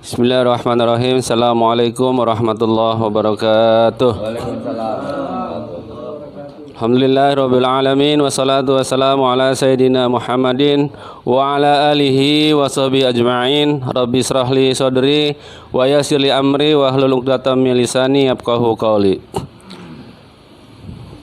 Bismillahirrahmanirrahim. Assalamualaikum warahmatullahi wabarakatuh. Alhamdulillahirabbil alamin wassalatu wassalamu ala sayidina Muhammadin wa ala alihi wa sahbihi ajma'in. Rabbi israhli sadri wa yassirli amri wa hlul 'uqdatam min lisani yafqahu qawli.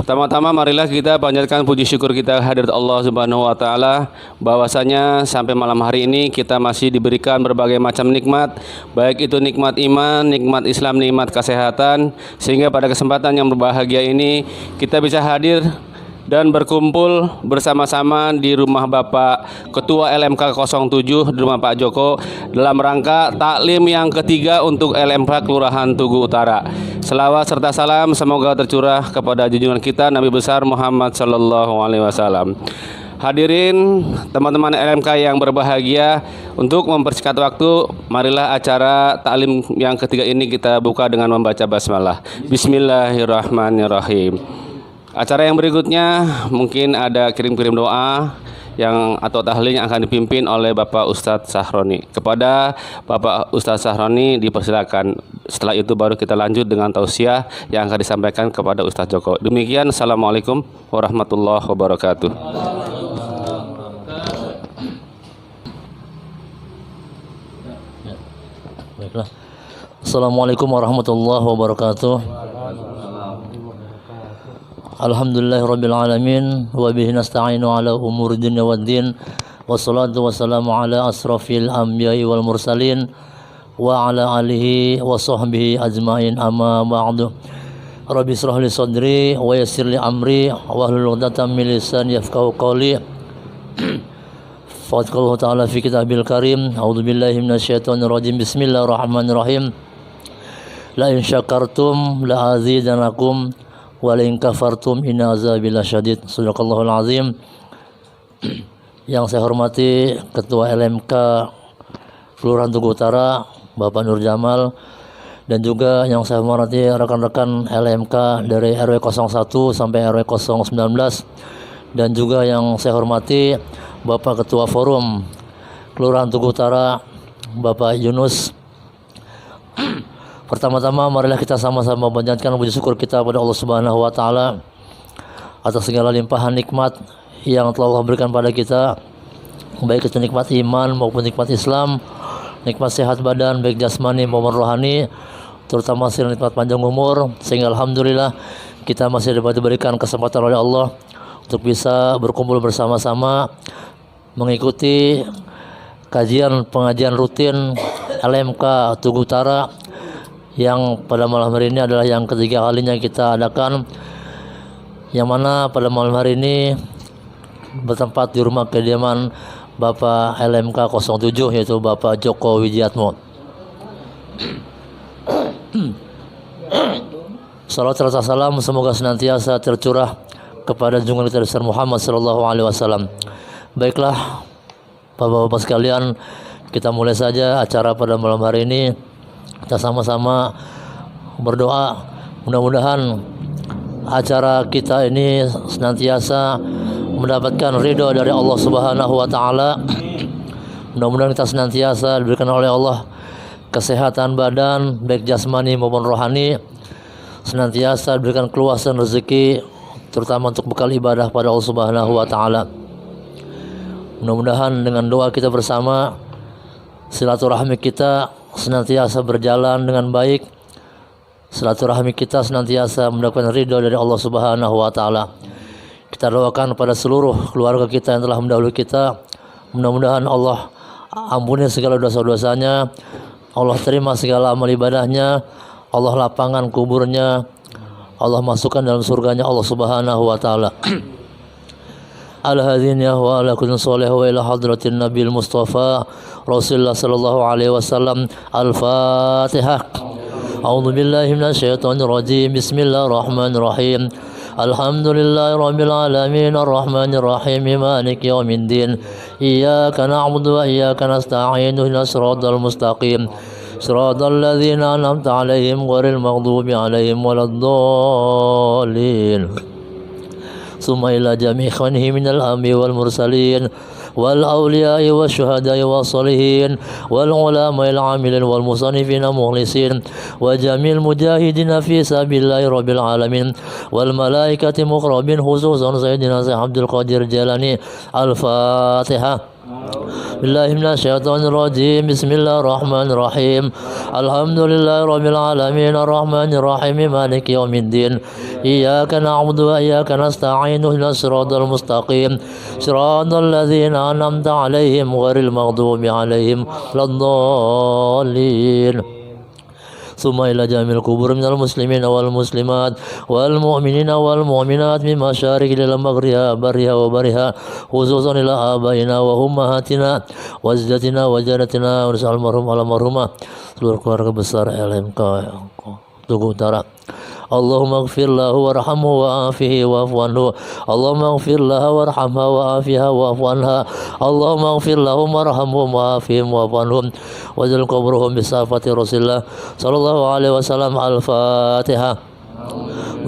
Pertama-tama marilah kita panjatkan puji syukur kita hadirat Allah Subhanahu wa taala bahwasanya sampai malam hari ini kita masih diberikan berbagai macam nikmat, baik itu nikmat iman, nikmat Islam, nikmat kesehatan, sehingga pada kesempatan yang berbahagia ini kita bisa hadir dan berkumpul bersama-sama di rumah Bapak Ketua LMK 07 di rumah Pak Joko dalam rangka taklim yang ketiga untuk LMK Kelurahan Tugu Utara. Selawat serta salam semoga tercurah kepada junjungan kita Nabi besar Muhammad sallallahu alaihi wasallam. Hadirin teman-teman LMK yang berbahagia, untuk mempersingkat waktu, marilah acara taklim yang ketiga ini kita buka dengan membaca basmalah. Bismillahirrahmanirrahim. Acara yang berikutnya mungkin ada kirim-kirim doa atau tahlil yang akan dipimpin oleh Bapak Ustadz Sahroni. Kepada Bapak Ustadz Sahroni dipersilakan. Setelah itu baru kita lanjut dengan tausiah yang akan disampaikan kepada Ustadz Joko. Demikian, Assalamualaikum warahmatullahi wabarakatuh. Baiklah. Assalamualaikum warahmatullahi wabarakatuh. Alhamdulillahirabbil alamin wa bihi nasta'inu ala umuri dunya waddin wassalatu wassalamu ala asrafil anbiya'i wal mursalin wa ala alihi wa sahbihi ajmain amma ba'du. Rabbi israh li sadri wa yassir li amri wa hlul 'uqdatam min lisani yafqahu qawli. Fadhkurullah ta'ala fi kitabil karim. A'udzu billahi minasyaitonir rajim. Bismillahirrahmanirrahim. La in syakartum la azidanakum wa la in kafartum inna azabi lasyadid. Shadaqallahul azim. Yang saya hormati Ketua LMK Kelurahan Tugu Utara Bapak Nur Jamal, dan juga yang saya hormati rekan-rekan LMK dari RW 01 sampai RW 019, dan juga yang saya hormati Bapak Ketua Forum Kelurahan Tugu Utara Bapak Yunus. Pertama-tama marilah kita sama-sama panjatkan puji syukur kita kepada Allah Subhanahu wa taala atas segala limpahan nikmat yang telah Allah berikan pada kita, baik itu nikmat iman maupun nikmat Islam, nikmat sehat badan baik jasmani maupun rohani, terutama nikmat panjang umur, sehingga alhamdulillah kita masih dapat diberikan kesempatan oleh Allah untuk bisa berkumpul bersama-sama mengikuti kajian pengajian rutin LMK Tugu Utara yang pada malam hari ini adalah yang ketiga kalinya kita adakan, yang mana pada malam hari ini bertempat di rumah kediaman Bapak LMK 07, yaitu Bapak Joko Wijiatmo. Salawat serta salam semoga senantiasa tercurah kepada junjungan kita besar Muhammad sallallahu alaihi wasallam. Baiklah Bapak-bapak sekalian, kita mulai saja acara pada malam hari ini. Kita sama-sama berdoa mudah-mudahan acara kita ini senantiasa mendapatkan ridho dari Allah Subhanahu wa taala. Mudah-mudahan kita senantiasa diberikan oleh Allah kesehatan badan baik jasmani maupun rohani, senantiasa diberikan keluasan rezeki terutama untuk bekal ibadah pada Allah Subhanahu wa taala. Mudah-mudahan dengan doa kita bersama, silaturahmi kita senantiasa berjalan dengan baik, silaturahmi kita senantiasa mendapatkan ridho dari Allah Subhanahu wa taala. Kita doakan pada seluruh keluarga kita yang telah mendahului kita, mudah-mudahan Allah ampuni segala dosa-dosanya, Allah terima segala amal ibadahnya, Allah lapangkan kuburnya, Allah masukkan dalam surganya Allah Subhanahu wa taala. Al-hadiniyah wa ala kulli sholih wa ila hadratin Nabil Mustafa Rasulullah sallallahu alaihi wasallam. Al-Fatihah. أعوذ بالله من الشيطان الرجيم بسم الله الرحمن الرحيم الحمد لله رب العالمين الرحمن الرحيم مالك يوم الدين إياك نعبد وإياك نستعين اهدنا الصراط المستقيم صراط الذين أنعمت عليهم غير المغضوب عليهم ولا الضالين ثم إلى جميع إخوانه من الأنبياء والمرسلين والأولياء والشهداء والصالحين والعلماء العاملين والمصنفين المخلصين وجميع المجاهدين في سبيل الله رب العالمين والملائكة مقربين خصوصا سيدنا سيد عبد القادر الجيلاني. الفاتحة. بالله من الشيطان الرجيم بسم الله الرحمن الرحيم الحمد لله رب العالمين الرحمن الرحيم مالك يوم الدين إياك نعبد وإياك نستعين اهدنا الصراط المستقيم صراط الذين أنعمت عليهم غير المغضوب عليهم ولا الضالين ثم إلى جميع القبور من المسلمين والمسلمات والمؤمنين والمؤمنات من مشارق إلى مغربها برها وبرها خصوصا إلى آبائنا وأمهاتنا وجدتنا وجدتنا ونسأل المرحوم على مرحومة seluruh keluarga besar LMK Tugu Utara. Allahumma ighfir lahu warhamhu wa'afihi wa'fu anhu. Allahumma ighfir laha warhamha wa'afiha wa'fu anha. Allahumma ighfir lahum warhamhum wa'afihim wa'fu anhum waj'al qabrahum bisafati Rasulillah sallallahu alaihi wasallam. Al-Fatihah.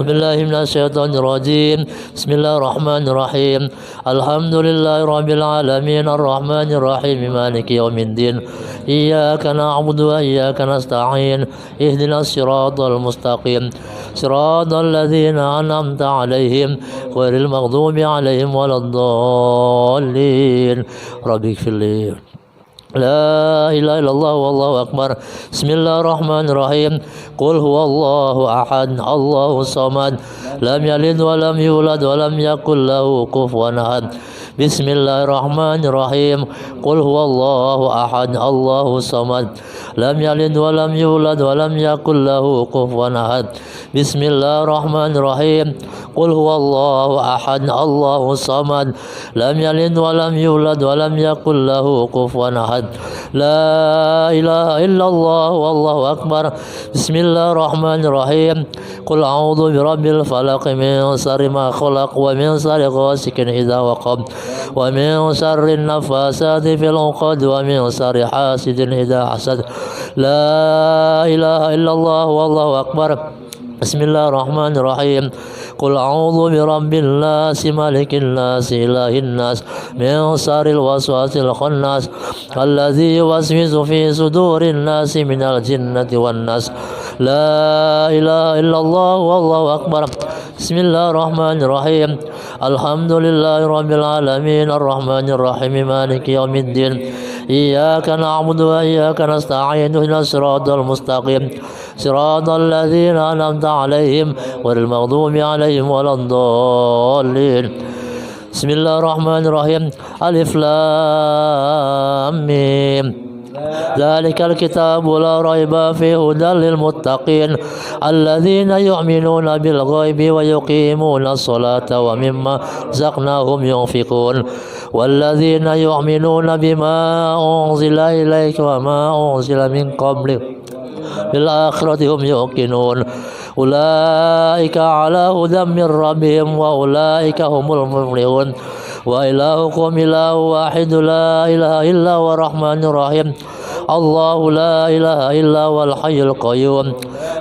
بالله من الشيطان الرجيم بسم الله الرحمن الرحيم الحمد لله رب العالمين الرحمن الرحيم مالك يوم الدين إياك نعبد وإياك نستعين اهدنا الصراط المستقيم صراط الذين أنعمت عليهم غير المغضوب عليهم ولا الضالين. رب اغفر لي. لا إله إلا الله والله أكبر. بسم الله الرحمن الرحيم قل هو الله أحد الله الصمد لم يلد ولم يولد ولم يكن له كفوا أحد. بسم الله الرحمن الرحيم قل هو الله أحد الله الصمد لم يلد ولم يولد ولم يكن له كفوا أحد. بسم الله الرحمن الرحيم قل هو الله أحد الله الصمد لم يلد ولم يولد ولم يكن له كفوا أحد. لا إله إلا الله والله أكبر. بسم الله الرحمن الرحيم قل أعوذ برب الفلق من شر ما خلق ومن شر غاسق إذا وقب ومن شر النفاثات في العقد ومن شر حاسد إذا حسد. لا إله إلا الله والله أكبر. بسم الله الرحمن الرحيم قل أعوذ برب الناس ملك الناس إله الناس من شر الوسواس الخناس الذي يوسوس في صدور الناس من الجنة والناس. لا إله إلا الله والله أكبر. بسم الله الرحمن الرحيم الحمد لله رب العالمين الرحمن الرحيم مالك يوم الدين إياك نعبد وإياك نستعين اهدنا الصراط المستقيم صراط الذين أنعمت عليهم غير المغضوب عليهم ولا الضالين. بسم الله الرحمن الرحيم ألف لام ميم ذلك الكتاب لا ريب فيه هدى للمتقين الذين يؤمنون بالغيب ويقيمون الصلاة ومما رزقناهم ينفقون والذين يؤمنون بما أنزل إليك وما أنزل من قبلك بالآخرة هم يوقنون أولئك على هدى من ربهم وأولئك هم المفلحون. وإلهكم إله واحد لا إله إلا هو الرحمن الرحيم الله لا إله إلا هو الحي القيوم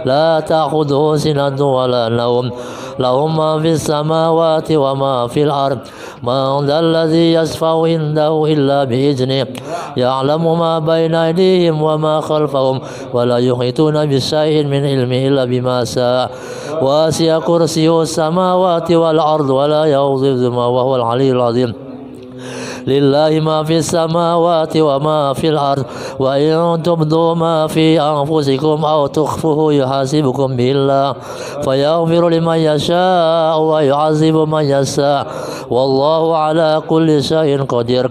لا تأخذه سنة ولا نوم له ما في السماوات وما في الأرض من ذا الذي يشفع عنده إلا بإذنه يعلم ما بين أيديهم وما خلفهم ولا يحيطون بشيء من علمه إلا بما شاء وسع كرسيه السماوات والأرض ولا يؤوده وهو العلي العظيم. لله ما في السماوات وما في الأرض وإن تبدوا ما في أنفسكم أو تخفوه يحاسبكم به الله فيغفر لمن يشاء ويعذب من يشاء والله على كل شيء قدير.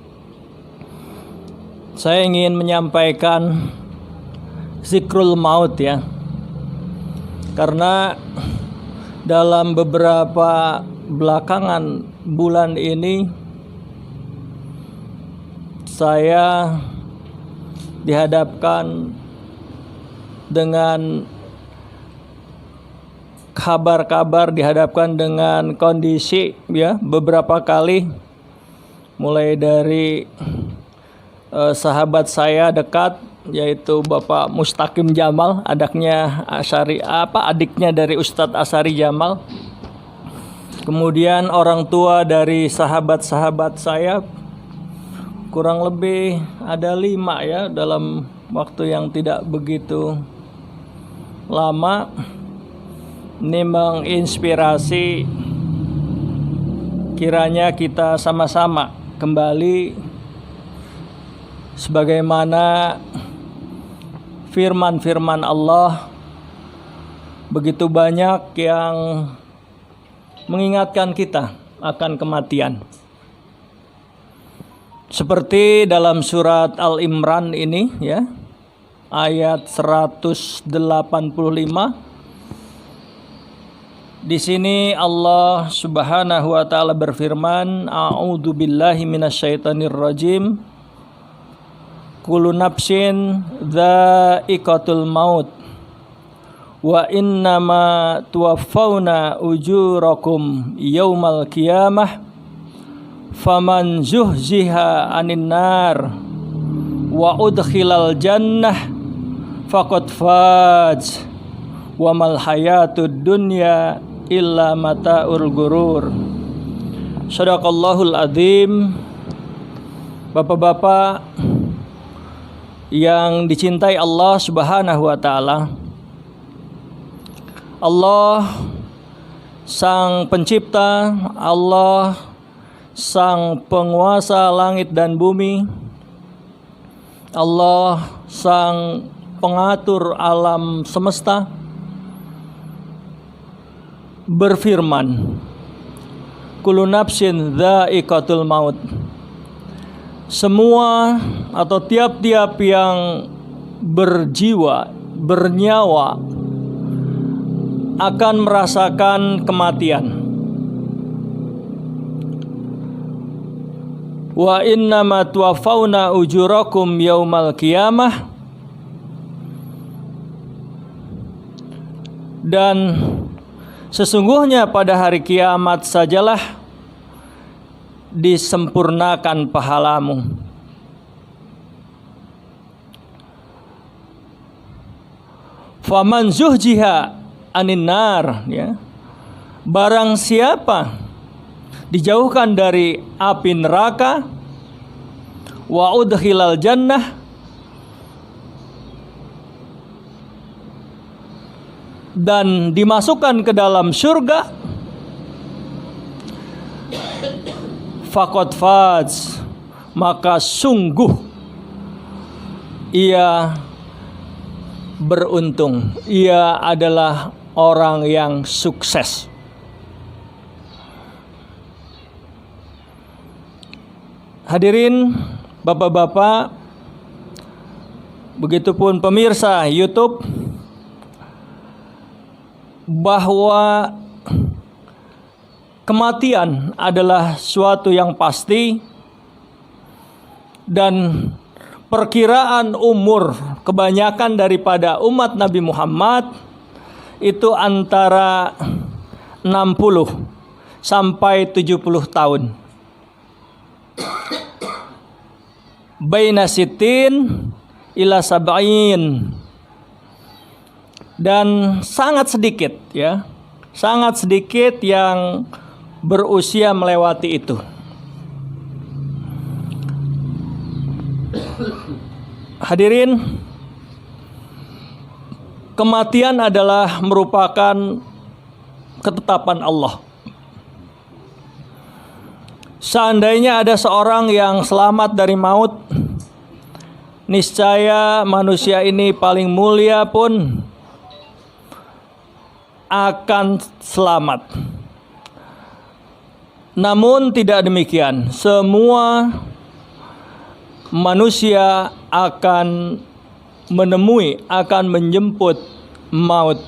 saya ingin menyampaikan zikrul maut ya. Karena dalam beberapa belakangan bulan ini saya dihadapkan dengan kabar-kabar, dihadapkan dengan kondisi ya beberapa kali, mulai dari sahabat saya dekat yaitu Bapak Mustaqim Jamal, adiknya dari Ustadz Asyari Jamal. Kemudian orang tua dari sahabat-sahabat saya, kurang lebih ada 5 ya dalam waktu yang tidak begitu lama. Ini menginspirasi kiranya kita sama-sama kembali sebagaimana firman-firman Allah, begitu banyak yang mengingatkan kita akan kematian. Seperti dalam surat Al-Imran ini ya, ayat 185. Di sini Allah Subhanahu wa taala berfirman, A'udzu billahi minasyaitonir rajim. Kullu nafsin dha'iqatul maut wa innama tuwaffawna ujurakum yaumal qiyamah faman zuhziha 'anil nar wa udkhilal jannah faqad faz wa mal hayatud dunya illa mata'ul gurur. Shadaqallahul azim. Bapak-bapak yang dicintai Allah Subhanahu wa taala, Allah Sang Pencipta, Allah Sang Penguasa langit dan bumi, Allah Sang Pengatur alam semesta, berfirman, kullu nafsin dha'iqatul maut. Semua atau tiap-tiap yang berjiwa, bernyawa akan merasakan kematian. Wa innama tuwaffawna ujurakum yaumal qiyamah. Dan sesungguhnya pada hari kiamat sajalah disempurnakan pahalamu. Faman zuhjiha 'anil nar ya. Barang siapa dijauhkan dari api neraka, wa udkhilal jannah, dan dimasukkan ke dalam surga, faqad faz, maka sungguh ia beruntung, ia adalah orang yang sukses. Hadirin bapak-bapak, begitupun pemirsa YouTube, bahwa kematian adalah suatu yang pasti, dan perkiraan umur kebanyakan daripada umat Nabi Muhammad itu antara 60 sampai 70 tahun. Baina sitin ila sab'in. Dan sangat sedikit ya, sangat sedikit yang berusia melewati itu. Hadirin, kematian adalah merupakan ketetapan Allah. Seandainya ada seorang yang selamat dari maut, niscaya manusia ini paling mulia pun akan selamat. Namun tidak demikian. Semua manusia akan menemui, akan menjemput maut.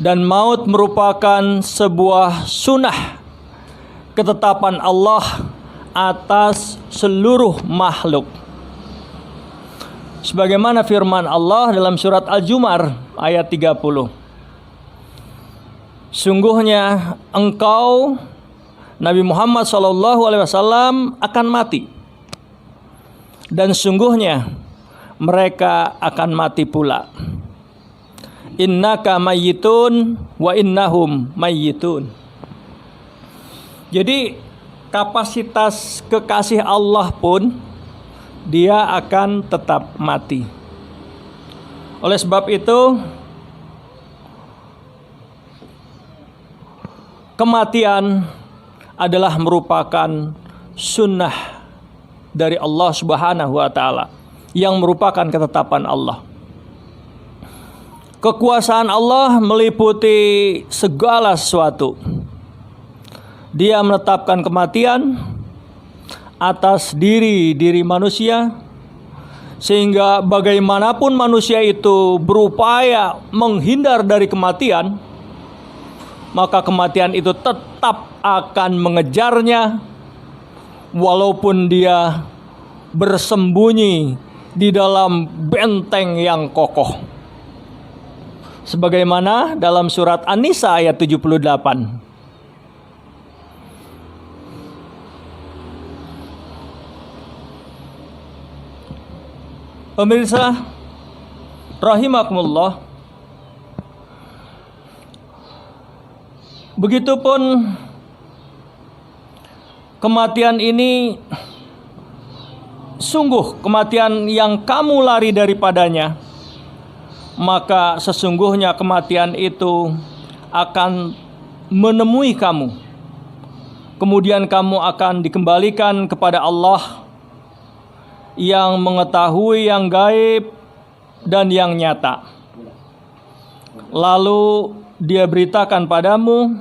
Dan maut merupakan sebuah sunnah ketetapan Allah atas seluruh makhluk. Sebagaimana firman Allah dalam surat Al-Zumar ayat 30. Sungguhnya engkau Nabi Muhammad SAW akan mati. Dan sungguhnya mereka akan mati pula. Innaka mayyitun wa innahum mayyitun. Jadi kapasitas kekasih Allah pun dia akan tetap mati. Oleh sebab itu kematian adalah merupakan sunnah dari Allah Subhanahu wa taala yang merupakan ketetapan Allah. Kekuasaan Allah meliputi segala sesuatu. Dia menetapkan kematian atas diri manusia, sehingga bagaimanapun manusia itu berupaya menghindar dari kematian, maka kematian itu tetap akan mengejarnya, walaupun dia bersembunyi di dalam benteng yang kokoh. Sebagaimana dalam surat An-Nisa ayat 78. Pemirsa rahimakumullah, begitupun kematian ini sungguh kematian yang kamu lari daripadanya, maka sesungguhnya kematian itu akan menemui kamu. Kemudian kamu akan dikembalikan kepada Allah yang mengetahui yang gaib dan yang nyata. Lalu dia beritakan padamu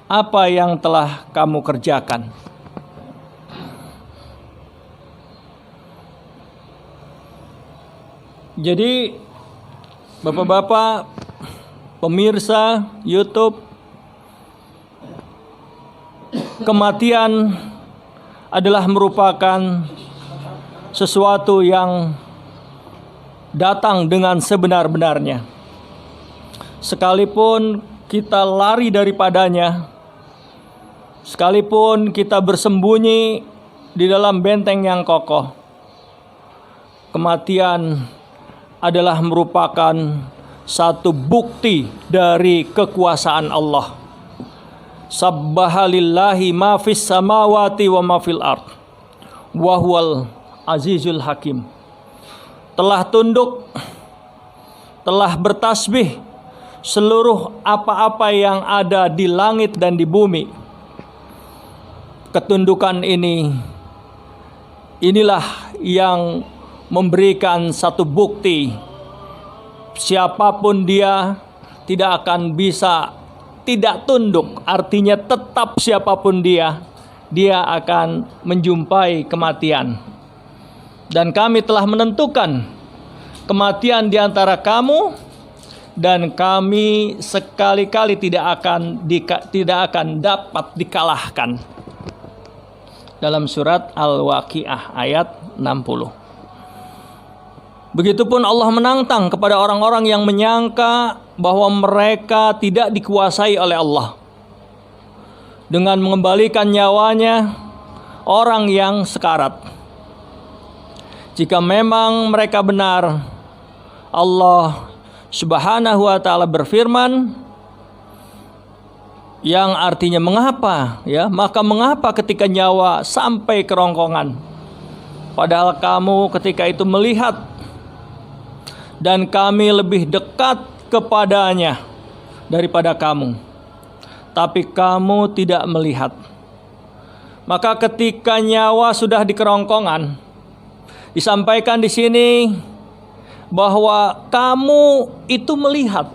apa yang telah kamu kerjakan. Jadi Bapak-bapak pemirsa YouTube, kematian adalah merupakan sesuatu yang datang dengan sebenar-benarnya. Sekalipun kita lari daripadanya, sekalipun kita bersembunyi di dalam benteng yang kokoh, kematian adalah merupakan satu bukti dari kekuasaan Allah. Sabbahalillahi ma fis samawati wa ma fil ard wa huwal azizul hakim. Telah tunduk, telah bertasbih seluruh apa-apa yang ada di langit dan di bumi. Ketundukan inilah yang memberikan satu bukti siapapun dia tidak akan bisa tidak tunduk. Artinya tetap siapapun dia akan menjumpai kematian. Dan kami telah menentukan kematian di antara kamu, dan kami sekali-kali tidak akan dapat dikalahkan. Dalam surat Al-Waqiah ayat 60. Begitupun Allah menantang kepada orang-orang yang menyangka bahwa mereka tidak dikuasai oleh Allah dengan mengembalikan nyawanya orang yang sekarat. Jika memang mereka benar, Allah Subhanahu wa taala berfirman, yang artinya mengapa, ya? Maka mengapa ketika nyawa sampai kerongkongan, padahal kamu ketika itu melihat, dan kami lebih dekat kepadanya daripada kamu, tapi kamu tidak melihat. Maka ketika nyawa sudah di kerongkongan, disampaikan di sini bahwa kamu itu melihat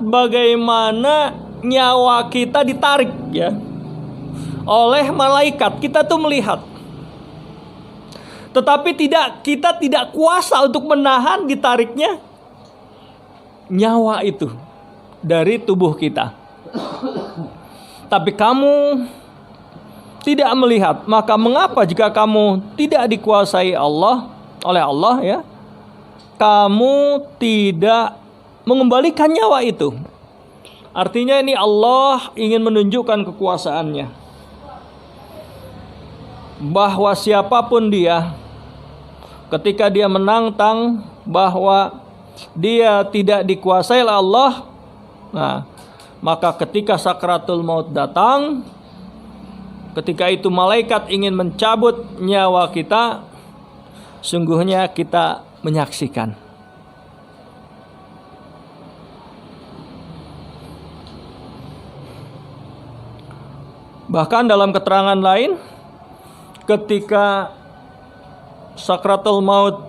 bagaimana nyawa kita ditarik, ya, oleh malaikat. Kita tuh melihat Tetapi kita tidak kuasa untuk menahan ditariknya nyawa itu dari tubuh kita. Tapi kamu tidak melihat, maka mengapa jika kamu tidak dikuasai oleh Allah ya, kamu tidak mengembalikan nyawa itu? Artinya ini Allah ingin menunjukkan kekuasaannya, bahwa siapapun dia, ketika dia menantang bahwa dia tidak dikuasai oleh Allah, nah, maka ketika sakratul maut datang, ketika itu malaikat ingin mencabut nyawa kita, sungguhnya kita menyaksikan. Bahkan dalam keterangan lain, ketika sakratul maut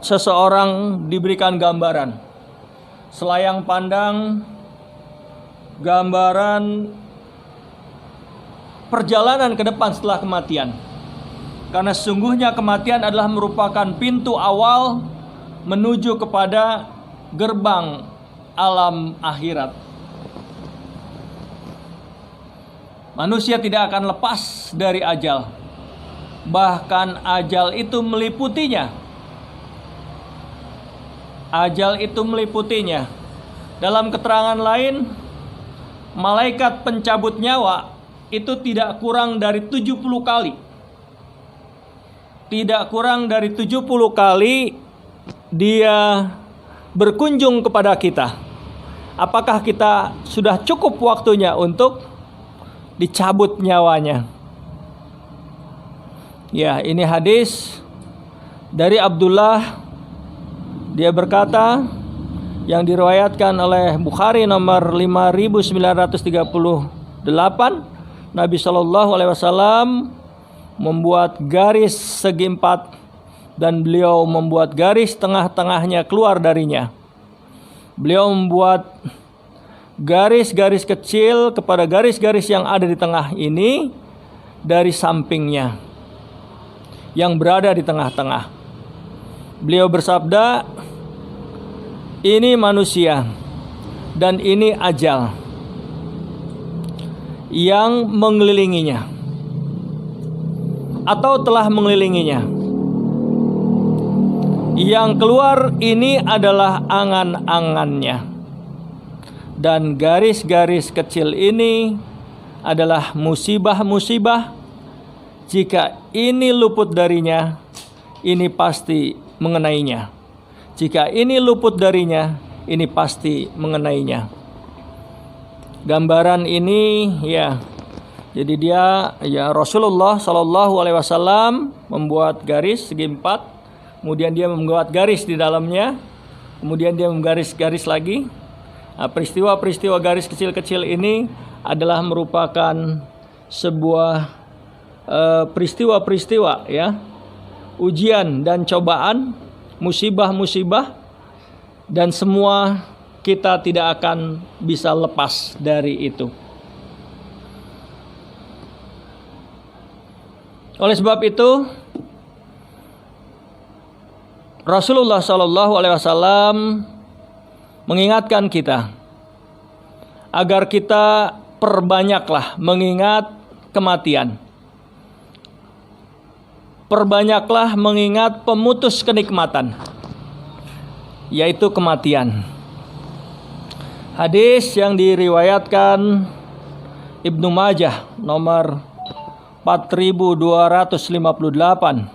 seseorang diberikan gambaran, selayang pandang gambaran perjalanan ke depan setelah kematian. Karena sesungguhnya kematian adalah merupakan pintu awal menuju kepada gerbang alam akhirat. Manusia tidak akan lepas dari ajal. Bahkan ajal itu meliputinya. Ajal itu meliputinya. Dalam keterangan lain, malaikat pencabut nyawa itu tidak kurang dari 70 kali. Tidak kurang dari 70 kali dia berkunjung kepada kita. Apakah kita sudah cukup waktunya untuk dicabut nyawanya? Ya, ini hadis dari Abdullah. Dia berkata, yang diriwayatkan oleh Bukhari nomor 5938, Nabi Shallallahu Alaihi Wasallam membuat garis segi 4 dan beliau membuat garis tengah-tengahnya keluar darinya. Beliau membuat garis-garis kecil kepada garis-garis yang ada di tengah ini dari sampingnya yang berada di tengah-tengah. Beliau bersabda, ini manusia dan ini ajal yang mengelilinginya atau telah mengelilinginya. Yang keluar ini adalah angan-angannya. Dan garis-garis kecil ini adalah musibah-musibah. Jika ini luput darinya, ini pasti mengenainya. Jika ini luput darinya, ini pasti mengenainya. Gambaran ini ya, jadi dia ya, Rasulullah Shallallahu Alaihi Wasallam membuat garis segi 4, kemudian dia membuat garis di dalamnya, kemudian dia menggaris-garis lagi. Nah, peristiwa-peristiwa garis kecil-kecil ini adalah merupakan sebuah peristiwa-peristiwa ya, ujian dan cobaan, musibah-musibah, dan semua kita tidak akan bisa lepas dari itu. Oleh sebab itu, Rasulullah Shallallahu Alaihi Wasallam mengingatkan kita agar kita perbanyaklah mengingat kematian. Perbanyaklah mengingat pemutus kenikmatan, yaitu kematian. Hadis yang diriwayatkan Ibnu Majah nomor 4258,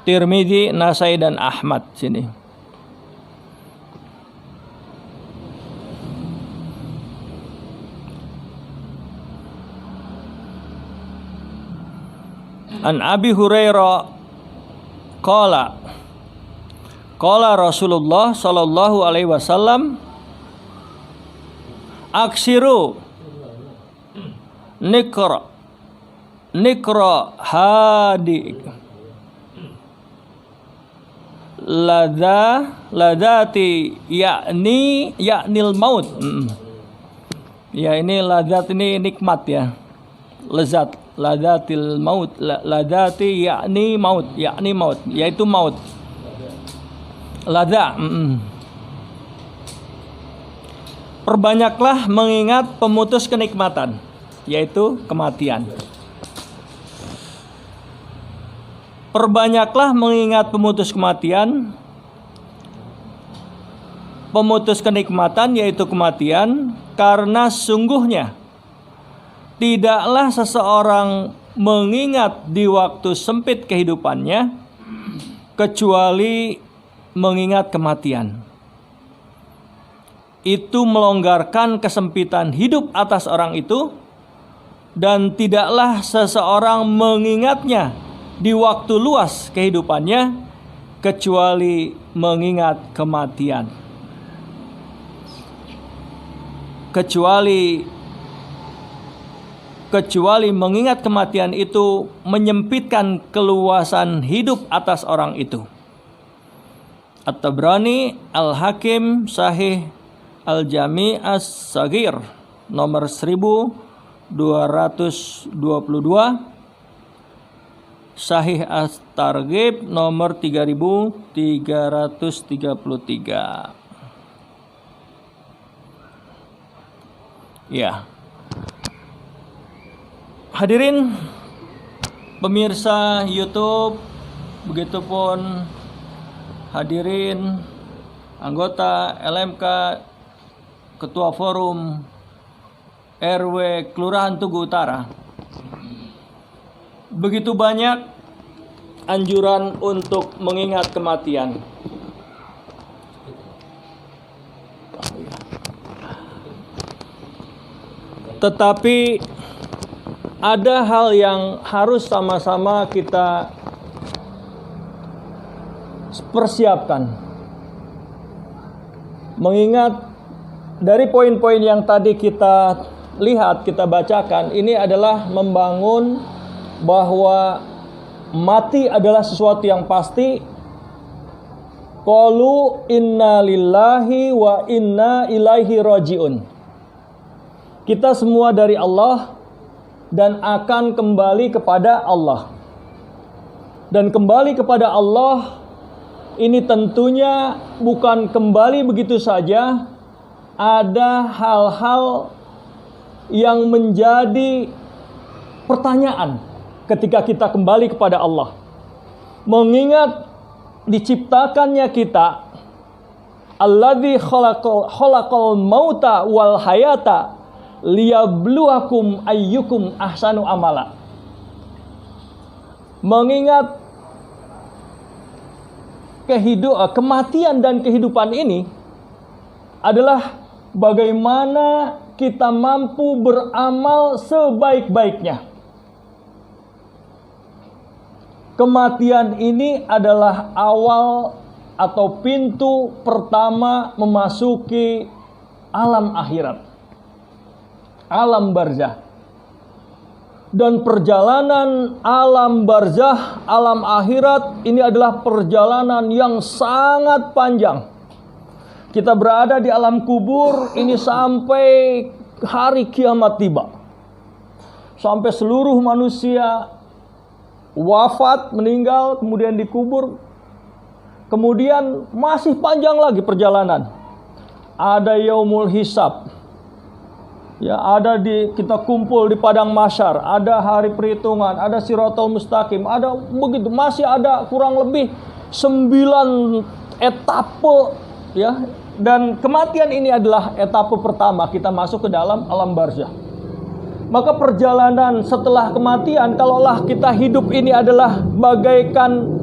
Tirmidzi, Nasai dan Ahmad sini. An Abi Hurairah qala Rasulullah sallallahu alaihi wasallam, aksiru nikra hadi ladati yaknil maut. Ya, ini ladat ini nikmat ya, lezat Ladzatil maut, ladzati yakni maut, yaitu maut. Ladza. Perbanyaklah mengingat pemutus kenikmatan, yaitu kematian. Perbanyaklah mengingat pemutus kematian, pemutus kenikmatan, yaitu kematian, karena sungguhnya tidaklah seseorang mengingat di waktu sempit kehidupannya kecuali mengingat kematian. Itu melonggarkan kesempitan hidup atas orang itu, dan tidaklah seseorang mengingatnya di waktu luas kehidupannya kecuali mengingat kematian. Kecuali mengingat kematian itu menyempitkan keluasan hidup atas orang itu. At-Tabrani, Al-Hakim, Sahih Al-Jami' As-Saghir nomor 1222, Sahih At-Targhib nomor 3333. Ya. Hadirin pemirsa YouTube, begitupun hadirin anggota LMK, Ketua Forum RW Kelurahan Tugu Utara. Begitu banyak anjuran untuk mengingat kematian. Tetapi ada hal yang harus sama-sama kita persiapkan. Mengingat dari poin-poin yang tadi kita lihat, kita bacakan, ini adalah membangun bahwa mati adalah sesuatu yang pasti. Qalu inna lillahi wa inna ilaihi rajiun. Kita semua dari Allah dan akan kembali kepada Allah. Dan kembali kepada Allah ini tentunya bukan kembali begitu saja. Ada hal-hal yang menjadi pertanyaan ketika kita kembali kepada Allah. Mengingat diciptakannya kita, alladzi khalaqal mauta wal hayata liyabluwakum ayyukum ahsanu amala. Mengingat kematian dan kehidupan ini adalah bagaimana kita mampu beramal sebaik-baiknya. Kematian ini adalah awal atau pintu pertama memasuki alam akhirat, alam barzah. Dan perjalanan alam barzah, alam akhirat ini adalah perjalanan yang sangat panjang. Kita berada di alam kubur ini sampai hari kiamat tiba. Sampai seluruh manusia wafat, meninggal, kemudian dikubur. Kemudian masih panjang lagi perjalanan. Ada yaumul hisab. Ya, ada kita kumpul di padang mahsyar, ada hari perhitungan, ada siratal mustaqim, ada begitu, masih ada kurang lebih 9 etape, ya. Dan kematian ini adalah etape pertama kita masuk ke dalam alam barzah. Maka perjalanan setelah kematian, kalaulah kita hidup ini adalah bagaikan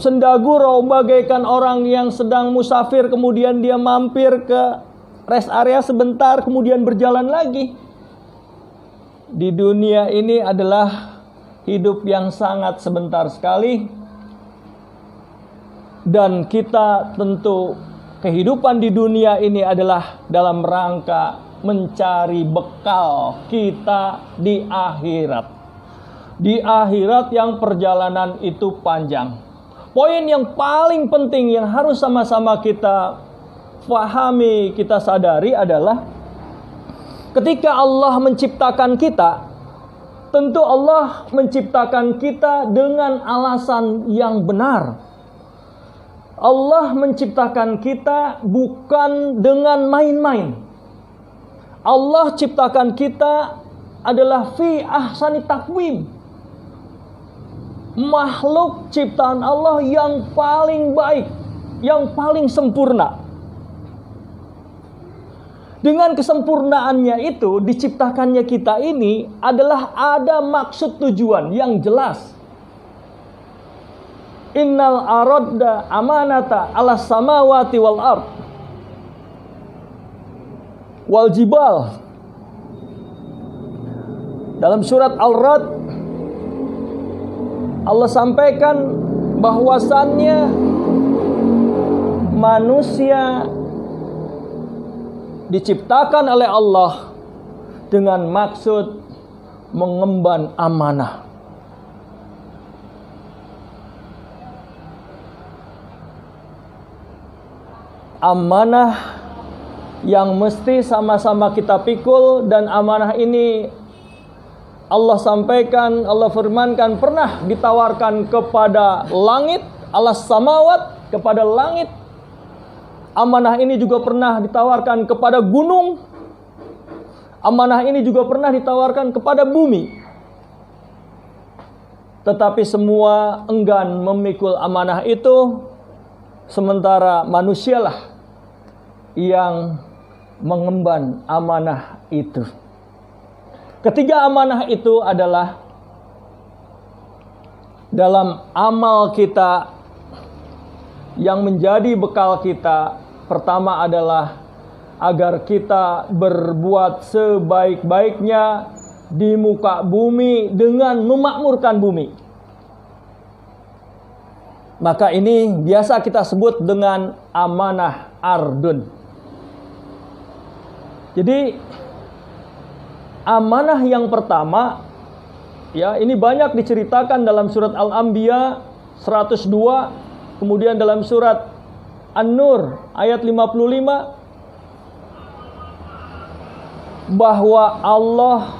sendagurau, bagaikan orang yang sedang musafir, kemudian dia mampir ke rest area sebentar, kemudian berjalan lagi. Di dunia ini adalah hidup yang sangat sebentar sekali. Dan kita tentu kehidupan di dunia ini adalah dalam rangka mencari bekal kita di akhirat. Di akhirat yang perjalanan itu panjang. Poin yang paling penting yang harus sama-sama kita pahami, kita sadari adalah ketika Allah menciptakan kita, Tentu Allah menciptakan kita dengan alasan yang benar. Allah menciptakan kita bukan dengan main-main. Allah ciptakan kita adalah fi ahsani taqwim. Makhluk ciptaan Allah yang paling baik, yang paling sempurna. Dengan kesempurnaannya itu, diciptakannya kita ini adalah ada maksud tujuan yang jelas. Innal aradda amanata ala samawati wal ard wal jibal. Dalam surat Al-Ra'd Allah sampaikan bahwasannya manusia diciptakan oleh Allah dengan maksud mengemban amanah. Amanah yang mesti sama-sama kita pikul, dan amanah ini Allah sampaikan, Allah firmankan pernah ditawarkan kepada langit, alas samawat, kepada langit. Amanah ini juga pernah ditawarkan kepada gunung. Amanah ini juga pernah ditawarkan kepada bumi. Tetapi semua enggan memikul amanah itu, sementara manusialah yang mengemban amanah itu. Ketiga amanah itu adalah dalam amal kita yang menjadi bekal kita. Pertama adalah agar kita berbuat sebaik-baiknya di muka bumi dengan memakmurkan bumi. Maka ini biasa kita sebut dengan amanah ardun. Jadi amanah yang pertama, ya, ini banyak diceritakan dalam surat Al-Anbiya 102, kemudian dalam surat An-Nur ayat 55, bahwa Allah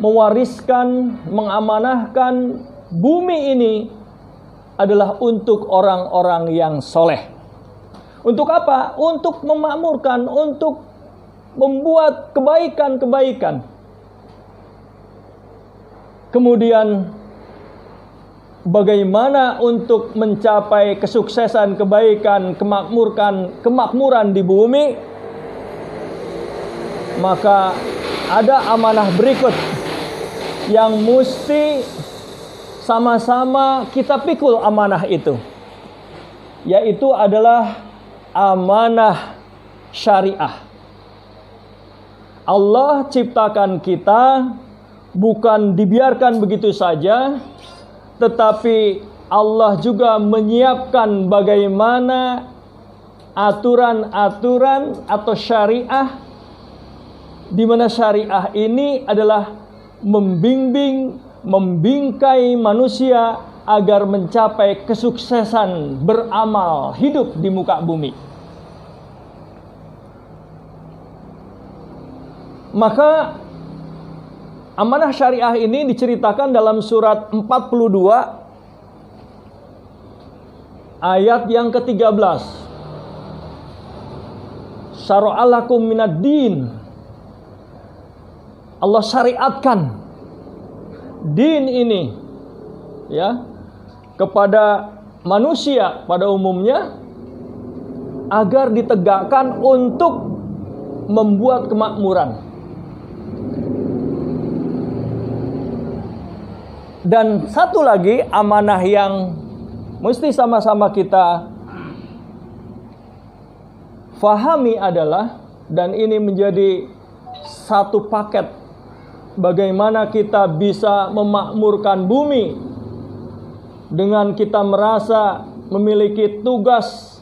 mewariskan, mengamanahkan bumi ini adalah untuk orang-orang yang soleh. Untuk apa? Untuk memakmurkan, untuk membuat kebaikan-kebaikan. Kemudian bagaimana untuk mencapai kesuksesan, kebaikan, kemakmuran di bumi? Maka ada amanah berikut yang mesti sama-sama kita pikul amanah itu, yaitu adalah amanah syariah. Allah ciptakan kita bukan dibiarkan begitu saja, tetapi Allah juga menyiapkan bagaimana aturan-aturan atau syariah, di mana syariah ini adalah membimbing, membingkai manusia agar mencapai kesuksesan beramal hidup di muka bumi. Maka amanah syariah ini diceritakan dalam surat 42 ayat yang ke-13. Syara'a lakum minad din. Allah syariatkan din ini, ya, kepada manusia pada umumnya agar ditegakkan untuk membuat kemakmuran. Dan satu lagi amanah yang mesti sama-sama kita fahami adalah, dan ini menjadi satu paket, bagaimana kita bisa memakmurkan bumi dengan kita merasa memiliki tugas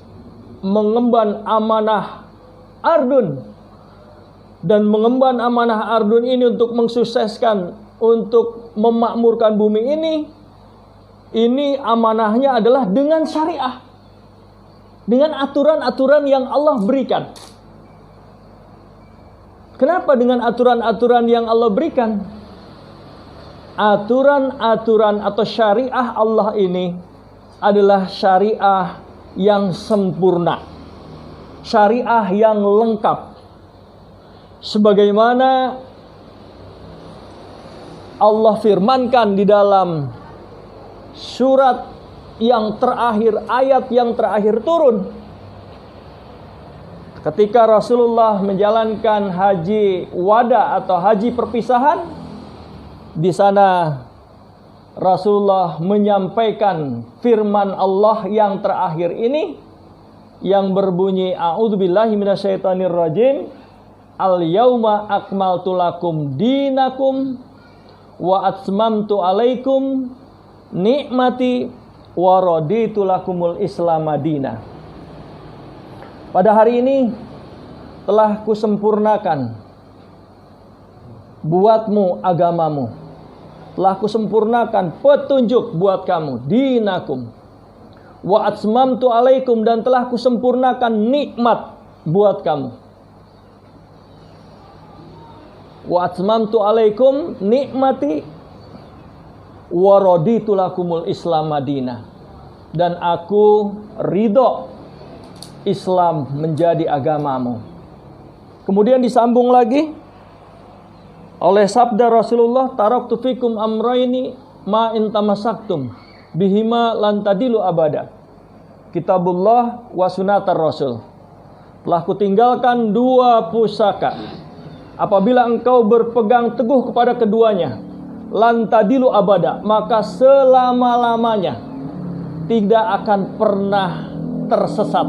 mengemban amanah ardun. Dan mengemban amanah ardun ini untuk mensukseskan, untuk memakmurkan bumi ini amanahnya adalah dengan syariah, dengan aturan-aturan yang Allah berikan. Kenapa dengan aturan-aturan yang Allah berikan? aturan-aturan atau syariah Allah ini adalah syariah yang sempurna, syariah yang lengkap. Sebagaimana Allah firmankan di dalam surat yang terakhir, ayat yang terakhir turun, ketika Rasulullah menjalankan haji wada atau haji perpisahan, di sana Rasulullah menyampaikan firman Allah yang terakhir ini yang berbunyi, a'udzubillahi minasyaitonirrajim, al-yauma akmaltu lakum dinakum wa atmamtu alaikum nikmati wa raditu lakumul Islam madina. Pada hari ini telah kusempurnakan buatmu agamamu, telah kusempurnakan petunjuk buat kamu, dinakum wa atmamtu alaikum, dan telah kusempurnakan nikmat buat kamu. Wa atmamtu alaikum nikmati wa raditu lakumul Islam madina, dan aku ridho Islam menjadi agamamu. Kemudian disambung lagi oleh sabda Rasulullah, taraktu fikum amraini ma in tamassaktum bihima lan tadilu abada, kitabullah wa sunnatar rasul. Telah kutinggalkan dua pusaka, apabila engkau berpegang teguh kepada keduanya, lan tadilu abada, maka selama-lamanya tidak akan pernah tersesat.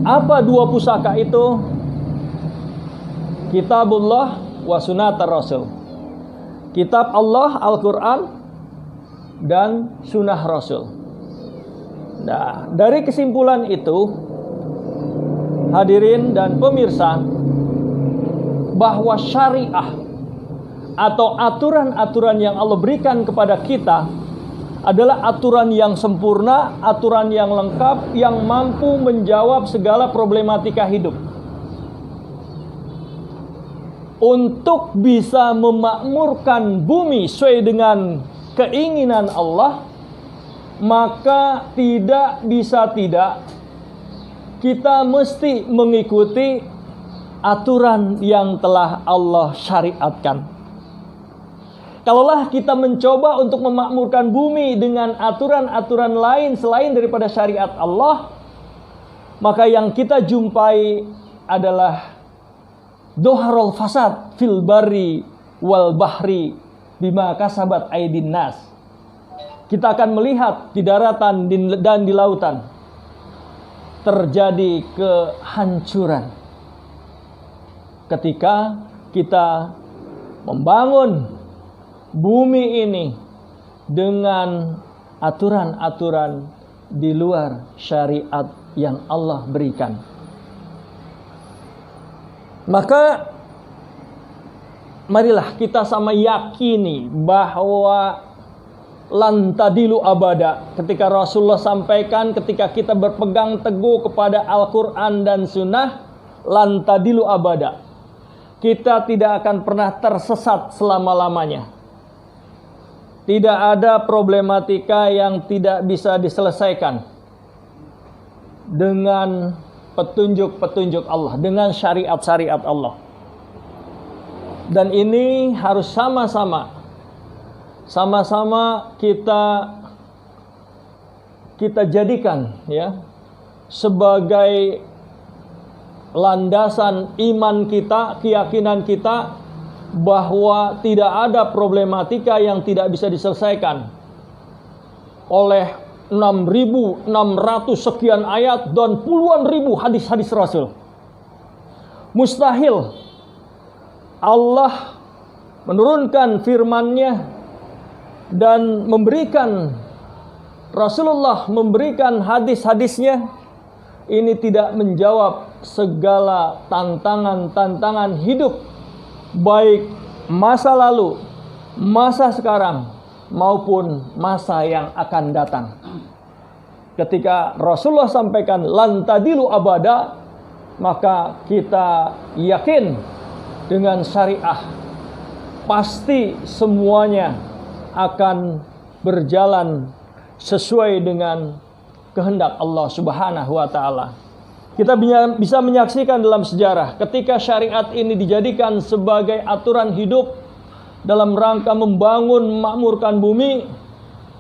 Apa dua pusaka itu? Kitabullah wa sunnatar rasul. Kitab Allah Al-Quran dan sunnah Rasul. Nah, dari kesimpulan itu, hadirin dan pemirsa, bahwa syariah atau aturan-aturan yang Allah berikan kepada kita adalah aturan yang sempurna, aturan yang lengkap, yang mampu menjawab segala problematika hidup. Untuk bisa memakmurkan bumi sesuai dengan keinginan Allah, maka tidak bisa tidak kita mesti mengikuti aturan yang telah Allah syariatkan. Kalaulah kita mencoba untuk memakmurkan bumi dengan aturan-aturan lain selain daripada syariat Allah, maka yang kita jumpai adalah doharul fasad fil barri wal bahri bima kasabat aydin nas. Kita akan melihat di daratan dan di lautan terjadi kehancuran ketika kita membangun bumi ini dengan aturan-aturan di luar syariat yang Allah berikan. Maka marilah kita sama yakini bahwa lan tadilu abada, ketika Rasulullah sampaikan, ketika kita berpegang teguh kepada Al-Quran dan Sunnah, lan tadilu abada, kita tidak akan pernah tersesat selama-lamanya. Tidak ada problematika yang tidak bisa diselesaikan dengan petunjuk-petunjuk Allah, dengan syariat-syariat Allah. Dan ini harus sama-sama kita jadikan ya sebagai landasan iman kita, keyakinan kita bahwa tidak ada problematika yang tidak bisa diselesaikan oleh 6.600 sekian ayat dan puluhan ribu hadis-hadis Rasul. Mustahil Allah menurunkan firman-Nya dan memberikan Rasulullah memberikan hadis-hadisnya ini tidak menjawab segala tantangan-tantangan hidup, baik masa lalu, masa sekarang, maupun masa yang akan datang. Ketika Rasulullah sampaikan lan tadilu abada, maka kita yakin dengan syariah pasti semuanya akan berjalan sesuai dengan kehendak Allah Subhanahu wa taala. Kita bisa menyaksikan dalam sejarah ketika syariat ini dijadikan sebagai aturan hidup dalam rangka membangun, memakmurkan bumi,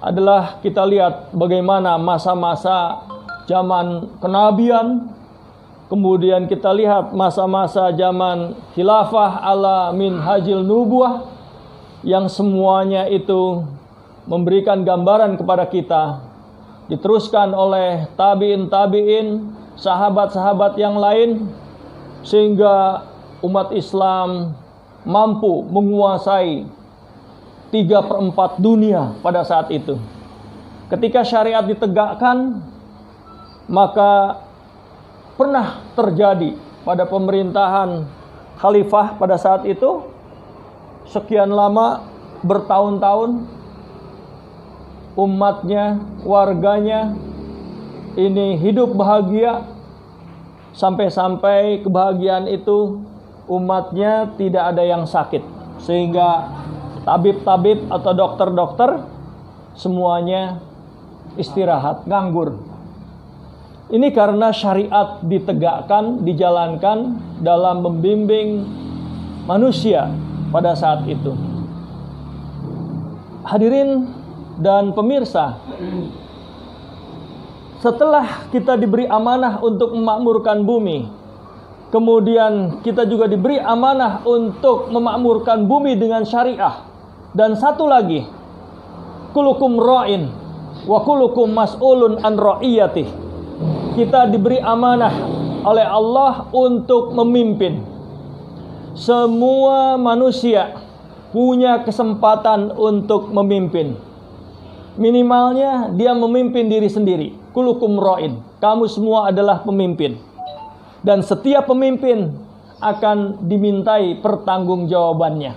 adalah kita lihat bagaimana masa-masa zaman kenabian, kemudian kita lihat masa-masa zaman khilafah ala minhajil nubuwah, yang semuanya itu memberikan gambaran kepada kita, diteruskan oleh tabi'in, sahabat-sahabat yang lain, sehingga umat Islam mampu menguasai 3/4 dunia pada saat itu. Ketika syariat ditegakkan, maka pernah terjadi pada pemerintahan khalifah pada saat itu, sekian lama, bertahun-tahun, umatnya, warganya ini hidup bahagia, sampai-sampai kebahagiaan itu umatnya tidak ada yang sakit, sehingga tabib-tabib atau dokter-dokter semuanya istirahat, nganggur. Ini karena syariat ditegakkan, dijalankan dalam membimbing manusia pada saat itu. Hadirin dan pemirsa, setelah kita diberi amanah untuk memakmurkan bumi, kemudian kita juga diberi amanah untuk memakmurkan bumi dengan syariah. Dan satu lagi, kulukum ra'in wa kulukum mas'ulun an ra'iyatih. Kita diberi amanah oleh Allah untuk memimpin. Semua manusia punya kesempatan untuk memimpin. Minimalnya dia memimpin diri sendiri. Kulukum ra'in, kamu semua adalah pemimpin. Dan setiap pemimpin akan dimintai pertanggungjawabannya.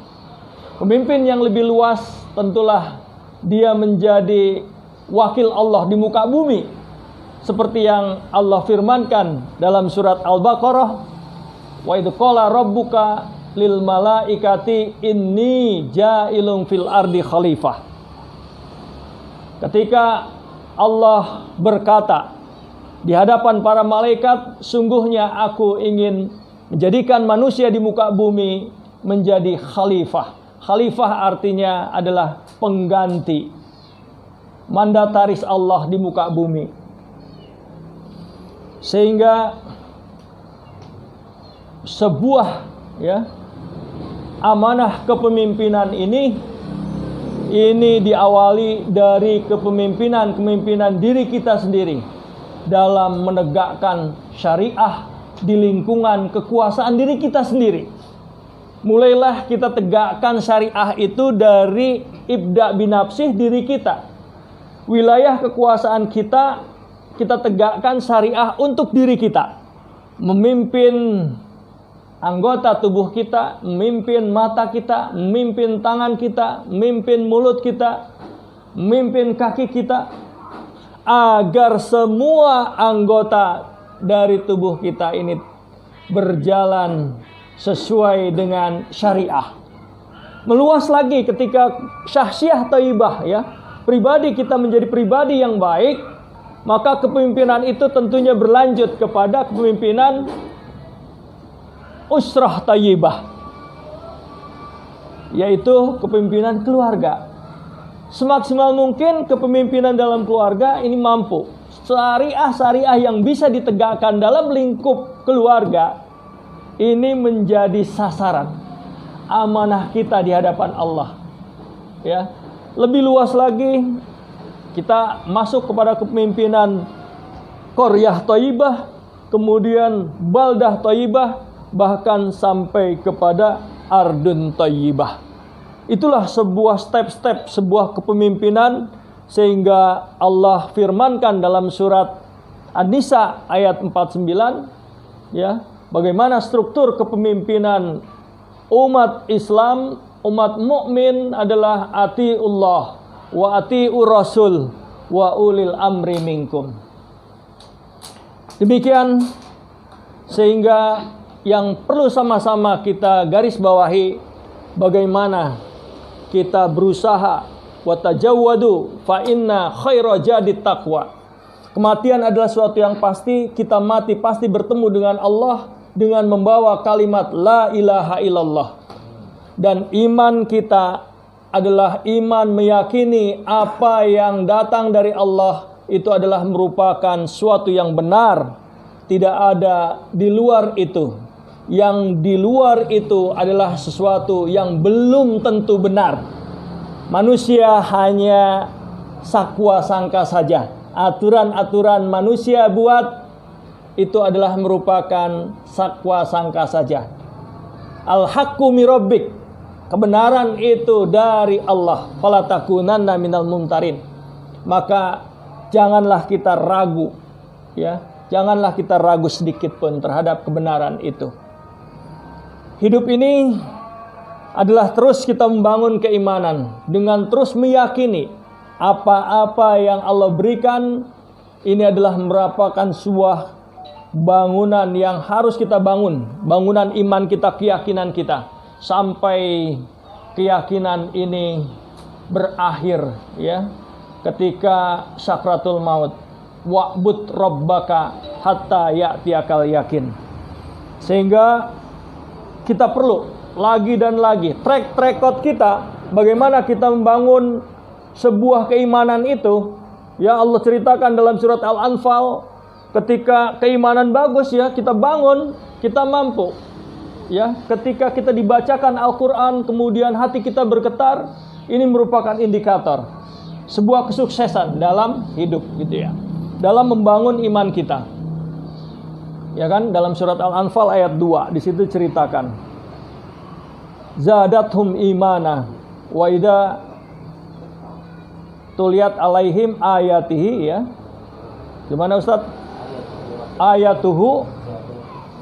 Pemimpin yang lebih luas tentulah dia menjadi wakil Allah di muka bumi, seperti yang Allah firmankan dalam surat Al-Baqarah, wa idh qala rabbuka lil malaikati inni ja'ilun fil ardi khalifah. Ketika Allah berkata di hadapan para malaikat, sungguhnya aku ingin menjadikan manusia di muka bumi menjadi khalifah. Khalifah artinya adalah pengganti, mandataris Allah di muka bumi. Sehingga sebuah amanah kepemimpinan ini diawali dari kepemimpinan diri kita sendiri dalam menegakkan syariah di lingkungan kekuasaan diri kita sendiri. Mulailah kita tegakkan syariah itu dari ibda binafsih diri kita. Wilayah kekuasaan kita, kita tegakkan syariah untuk diri kita. Memimpin anggota tubuh kita, memimpin mata kita, memimpin tangan kita, memimpin mulut kita, memimpin kaki kita, agar semua anggota dari tubuh kita ini berjalan sesuai dengan syariah. Meluas lagi ketika syahsiah thayyibah, pribadi kita menjadi pribadi yang baik, maka kepemimpinan itu tentunya berlanjut kepada kepemimpinan usrah thayyibah, yaitu kepemimpinan keluarga. Semaksimal mungkin kepemimpinan dalam keluarga ini mampu. Syariah yang bisa ditegakkan dalam lingkup keluarga ini menjadi sasaran amanah kita di hadapan Allah. Lebih luas lagi, kita masuk kepada kepemimpinan qaryah thayyibah, kemudian baldah thayyibah, bahkan sampai kepada ardun thayyibah. Itulah sebuah step-step sebuah kepemimpinan, sehingga Allah firmankan dalam surat An-Nisa ayat 49, bagaimana struktur kepemimpinan umat Islam, umat mukmin adalah atiullah wa atiur rasul wa ulil amri minkum. Demikian, sehingga yang perlu sama-sama kita garis bawahi bagaimana kita berusaha wa tajawwadu fa inna khaira jadit taqwa. Kematian adalah suatu yang pasti, kita mati pasti bertemu dengan Allah dengan membawa kalimat la ilaha illallah. Dan iman kita adalah iman meyakini apa yang datang dari Allah itu adalah merupakan suatu yang benar, tidak ada di luar itu. Yang di luar itu adalah sesuatu yang belum tentu benar. Manusia hanya sakwa sangka saja. Aturan-aturan manusia buat itu adalah merupakan sakwa sangka saja. Al-haqqu mi rabbik. Kebenaran itu dari Allah. Fala takunanna minal mumtarin. Maka janganlah kita ragu, ya. Janganlah kita ragu sedikit pun terhadap kebenaran itu. Hidup ini adalah terus kita membangun keimanan dengan terus meyakini apa-apa yang Allah berikan ini adalah merupakan sebuah bangunan yang harus kita bangun, bangunan iman kita, keyakinan kita sampai keyakinan ini berakhir, ya, ketika sakratul maut. Wa'bud rabbaka hatta ya'tiyakal yakin. Sehingga kita perlu lagi dan lagi track record kita, bagaimana kita membangun sebuah keimanan itu. Ya, Allah ceritakan dalam surat Al-Anfal, ketika keimanan bagus, ya, kita bangun, kita mampu. Ya, ketika kita dibacakan Al-Quran kemudian hati kita bergetar, ini merupakan indikator sebuah kesuksesan dalam hidup, gitu ya, dalam membangun iman kita. Ya kan, dalam surat Al-Anfal ayat 2 di situ ceritakan zadathum imana wa idza tuliyat alaihim ayatihi, ya. Gimana Ustaz? Ayatuhu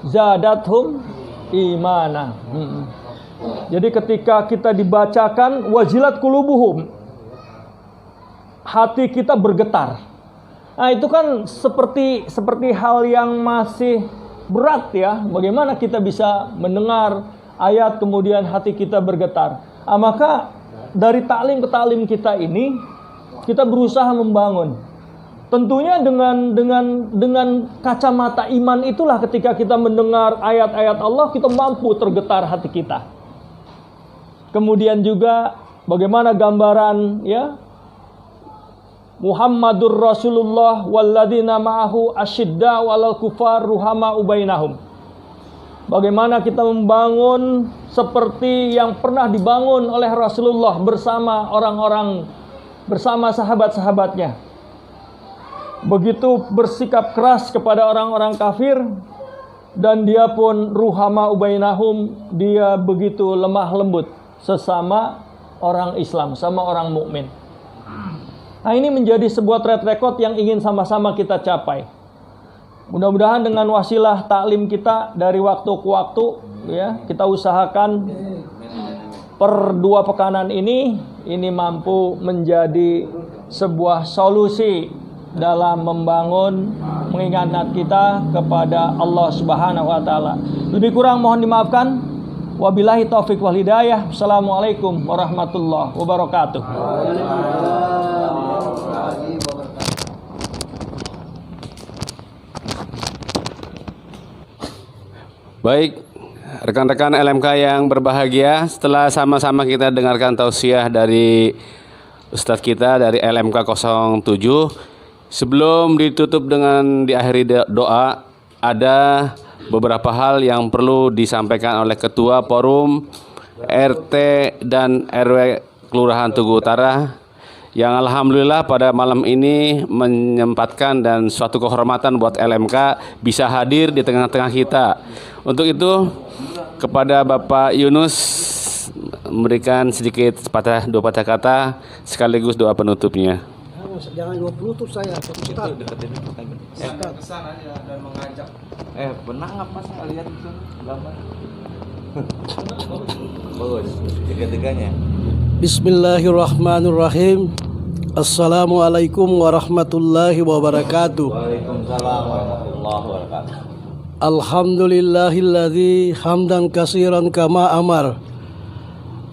zadathum imana. Jadi ketika kita dibacakan wajilat qulubuhum, hati kita bergetar. Nah, itu kan seperti hal yang masih berat, ya. Bagaimana kita bisa mendengar ayat kemudian hati kita bergetar? Nah, maka dari taklim ke taklim kita ini kita berusaha membangun. Tentunya dengan kacamata iman itulah ketika kita mendengar ayat-ayat Allah kita mampu tergetar hati kita. Kemudian juga bagaimana gambaran, ya, Muhammadur Rasulullah walladzina ma'ahu asyidda 'alal kufar ruhama ubainahum. Bagaimana kita membangun seperti yang pernah dibangun oleh Rasulullah bersama orang-orang, bersama sahabat-sahabatnya. Begitu bersikap keras kepada orang-orang kafir, dan dia pun ruhama ubainahum, dia begitu lemah lembut sesama orang Islam, sama orang mukmin. Nah, ini menjadi sebuah track record yang ingin sama-sama kita capai. Mudah-mudahan dengan wasilah taklim kita dari waktu ke waktu, ya, kita usahakan per 2 pekanan ini mampu menjadi sebuah solusi dalam membangun, mengingatkan kita kepada Allah Subhanahu wa taala. Lebih kurang mohon dimaafkan. Wabillahi taufiq wal hidayah. Assalamualaikum warahmatullahi wabarakatuh. Baik, rekan-rekan LMK yang berbahagia, setelah sama-sama kita dengarkan tausiah dari Ustadz kita dari LMK 07, sebelum ditutup dengan diakhiri doa, ada beberapa hal yang perlu disampaikan oleh Ketua Forum RT dan RW Kelurahan Tugu Utara, yang alhamdulillah pada malam ini menyempatkan dan suatu kehormatan buat LMK bisa hadir di tengah-tengah kita. Untuk itu kepada Bapak Yunus memberikan sedikit dua patah kata sekaligus doa penutupnya. Jangan dua penutup saya, Ustaz. Pesan aja dan mengajak. Benang apa sih kalian itu gambar? Bagus, tiga-tiganya. Bismillahirrahmanirrahim. Assalamualaikum warahmatullahi wabarakatuh. Waalaikumsalam warahmatullahi wabarakatuh. Alhamdulillahilladzi hamdan katsiran kama amar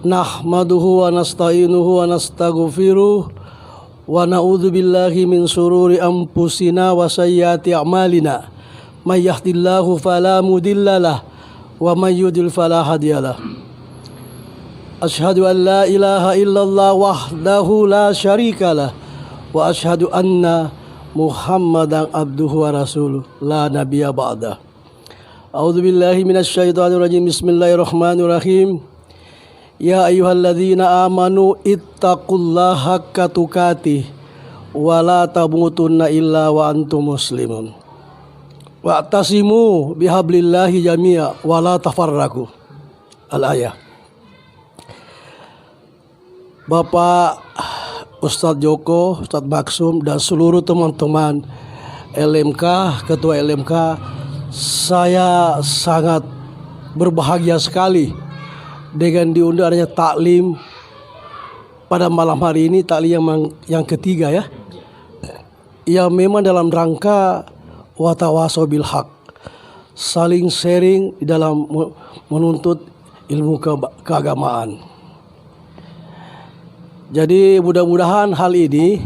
nahmaduhu wa nasta'inuhu wa nastaghfiruh wa na'udzu billahi min sururi anfusina wa sayyiati a'malina. May yahdihillahu fala mudhillalah wa may yudlil fala hadiyalah. Asyhadu an la ilaha illallah wahdahu la syarikalah wa asyhadu anna Muhammadan abduhu wa rasuluh la nabiyya ba'dah. A'udzu billahi minasy syaithanir rajim. Bismillahirrahmanirrahim. Ya ayyuhalladzina amanu ittaqullaha haqqa tuqatih wa la tamutunna illa wa antum muslimun. Wa'tasimu bihablillahi jami'a wa la tafarraqu. Al-ayah. Bapak Ustadz Joko, Ustadz Maksum dan seluruh teman-teman LMK, Ketua LMK, saya sangat berbahagia sekali dengan diundang adanya taklim pada malam hari ini, taklim yang ketiga ya. Yang memang dalam rangka watawasau bil haq, saling sharing di dalam menuntut ilmu keagamaan. Jadi mudah-mudahan hal ini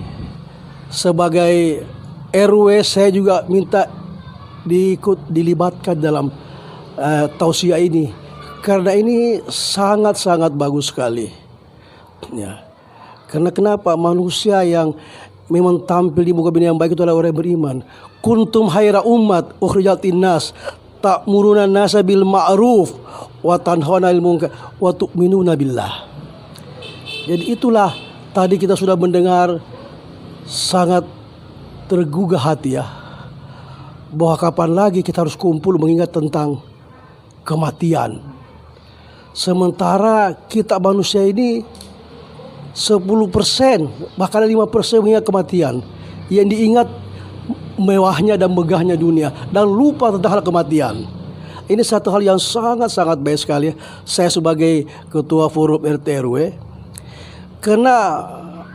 sebagai RW saya juga minta dilibatkan dalam tausiah ini. Karena ini sangat-sangat bagus sekali. Ya. Karena kenapa? Manusia yang memang tampil di muka bumi yang baik itu adalah orang yang beriman. Kuntum khaira ummat ukhrijat linnas ta'muruna nasa bil ma'ruf wa tanhauna 'anil munkar wa tu'minuna billah. Jadi itulah tadi kita sudah mendengar, sangat tergugah hati ya. Bahwa kapan lagi kita harus kumpul mengingat tentang kematian. Sementara kita manusia ini 10% bahkan 5% mengingat kematian. Yang diingat mewahnya dan megahnya dunia dan lupa tentang hal kematian. Ini satu hal yang sangat-sangat baik sekali. Saya sebagai ketua forum RT RW, karena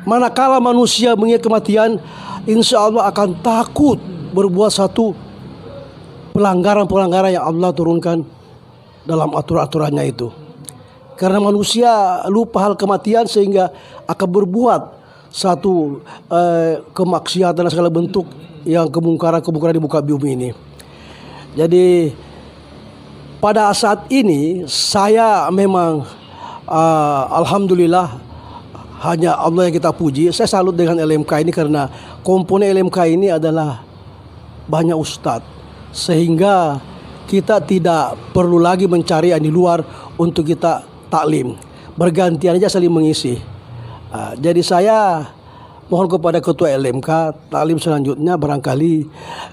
manakala manusia mengingat kematian, insya Allah akan takut berbuat satu pelanggaran-pelanggaran yang Allah turunkan dalam aturan-aturannya itu. Karena manusia lupa hal kematian sehingga akan berbuat satu kemaksiatan dan segala bentuk yang kemungkaran-kemungkaran di muka bumi ini. Jadi pada saat ini saya memang alhamdulillah, hanya Allah yang kita puji. Saya salut dengan LMK ini karena komponen LMK ini adalah banyak ustadz, sehingga kita tidak perlu lagi mencari yang di luar untuk kita taklim. Bergantian aja saling mengisi. Jadi saya mohon kepada ketua LMK, taklim selanjutnya barangkali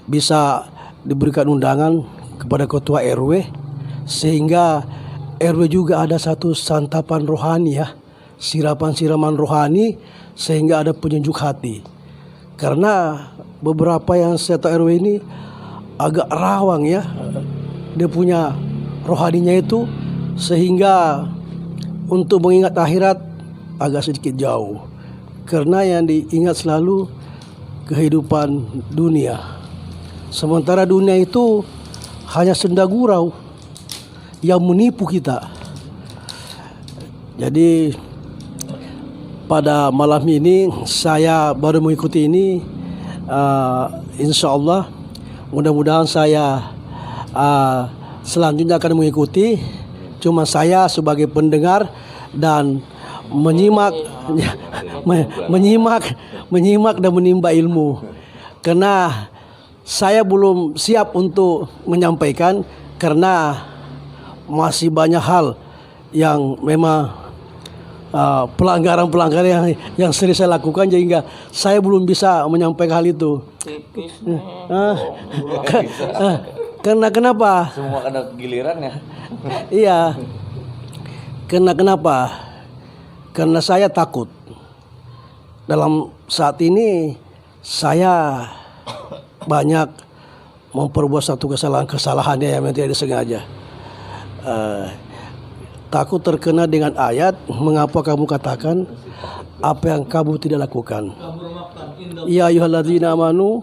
bisa diberikan undangan kepada ketua RW, sehingga RW juga ada satu santapan rohani ya, siraman rohani, sehingga ada penyejuk hati. Karena beberapa yang saya tahu RW ini agak rawang ya, dia punya rohaninya itu, sehingga untuk mengingat akhirat agak sedikit jauh. Karena yang diingat selalu kehidupan dunia. Sementara dunia itu hanya senda gurau yang menipu kita. Jadi pada malam ini saya baru mengikuti ini, insya Allah mudah-mudahan saya selanjutnya akan mengikuti. Cuma saya sebagai pendengar dan menyimak dan menimba ilmu. Karena saya belum siap untuk menyampaikan karena masih banyak hal yang memang pelanggaran-pelanggaran yang sering saya lakukan, sehingga saya belum bisa menyampaikan hal itu. Karena kenapa? Semua kena giliran ya. Iya. Kenapa? Karena saya takut. Dalam saat ini saya banyak memperbuat satu kesalahan yang tidak disengaja. Takut terkena dengan ayat, mengapa kamu katakan apa yang kamu tidak lakukan. Ya ayyuhalladzina amanu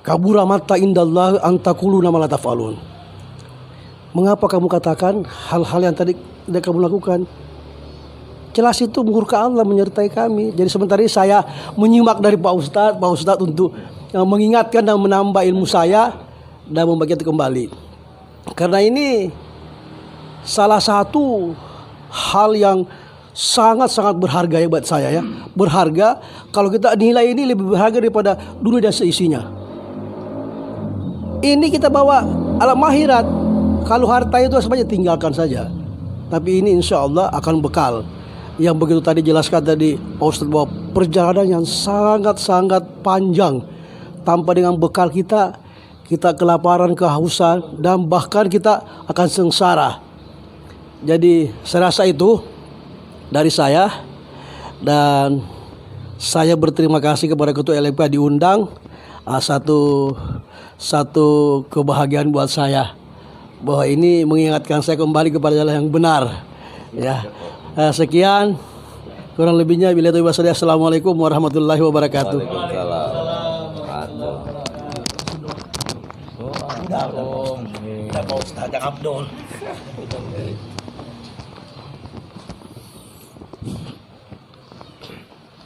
kabura matta indallah an taqulu ma la taf'alun. mengapa kamu katakan hal-hal yang tadi tidak kamu lakukan? Jelas itu murka Allah menyertai kami. Jadi sementara ini saya menyimak dari Pak Ustadz untuk mengingatkan dan menambah ilmu saya dan membagikan itu kembali. Karena ini salah satu hal yang sangat-sangat berharga ya buat saya ya. Berharga, kalau kita nilai ini lebih berharga daripada dunia dan seisinya. Ini kita bawa alam akhirat. Kalau harta itu sebenarnya tinggalkan saja. Tapi ini insya Allah akan bekal. Yang begitu tadi jelaskan tadi Pak Ustadz, bahwa perjalanan yang sangat-sangat panjang. Tanpa dengan bekal kita kelaparan, kehausan, dan bahkan kita akan sengsara. Jadi saya rasa itu dari saya, dan saya berterima kasih kepada Ketua LMK diundang. Satu kebahagiaan buat saya bahwa ini mengingatkan saya kembali kepada jalan yang benar. Ya, sekian kurang lebihnya. Bila itu Assalamualaikum warahmatullahi wabarakatuh. Udah Pak Ustaz Abdul.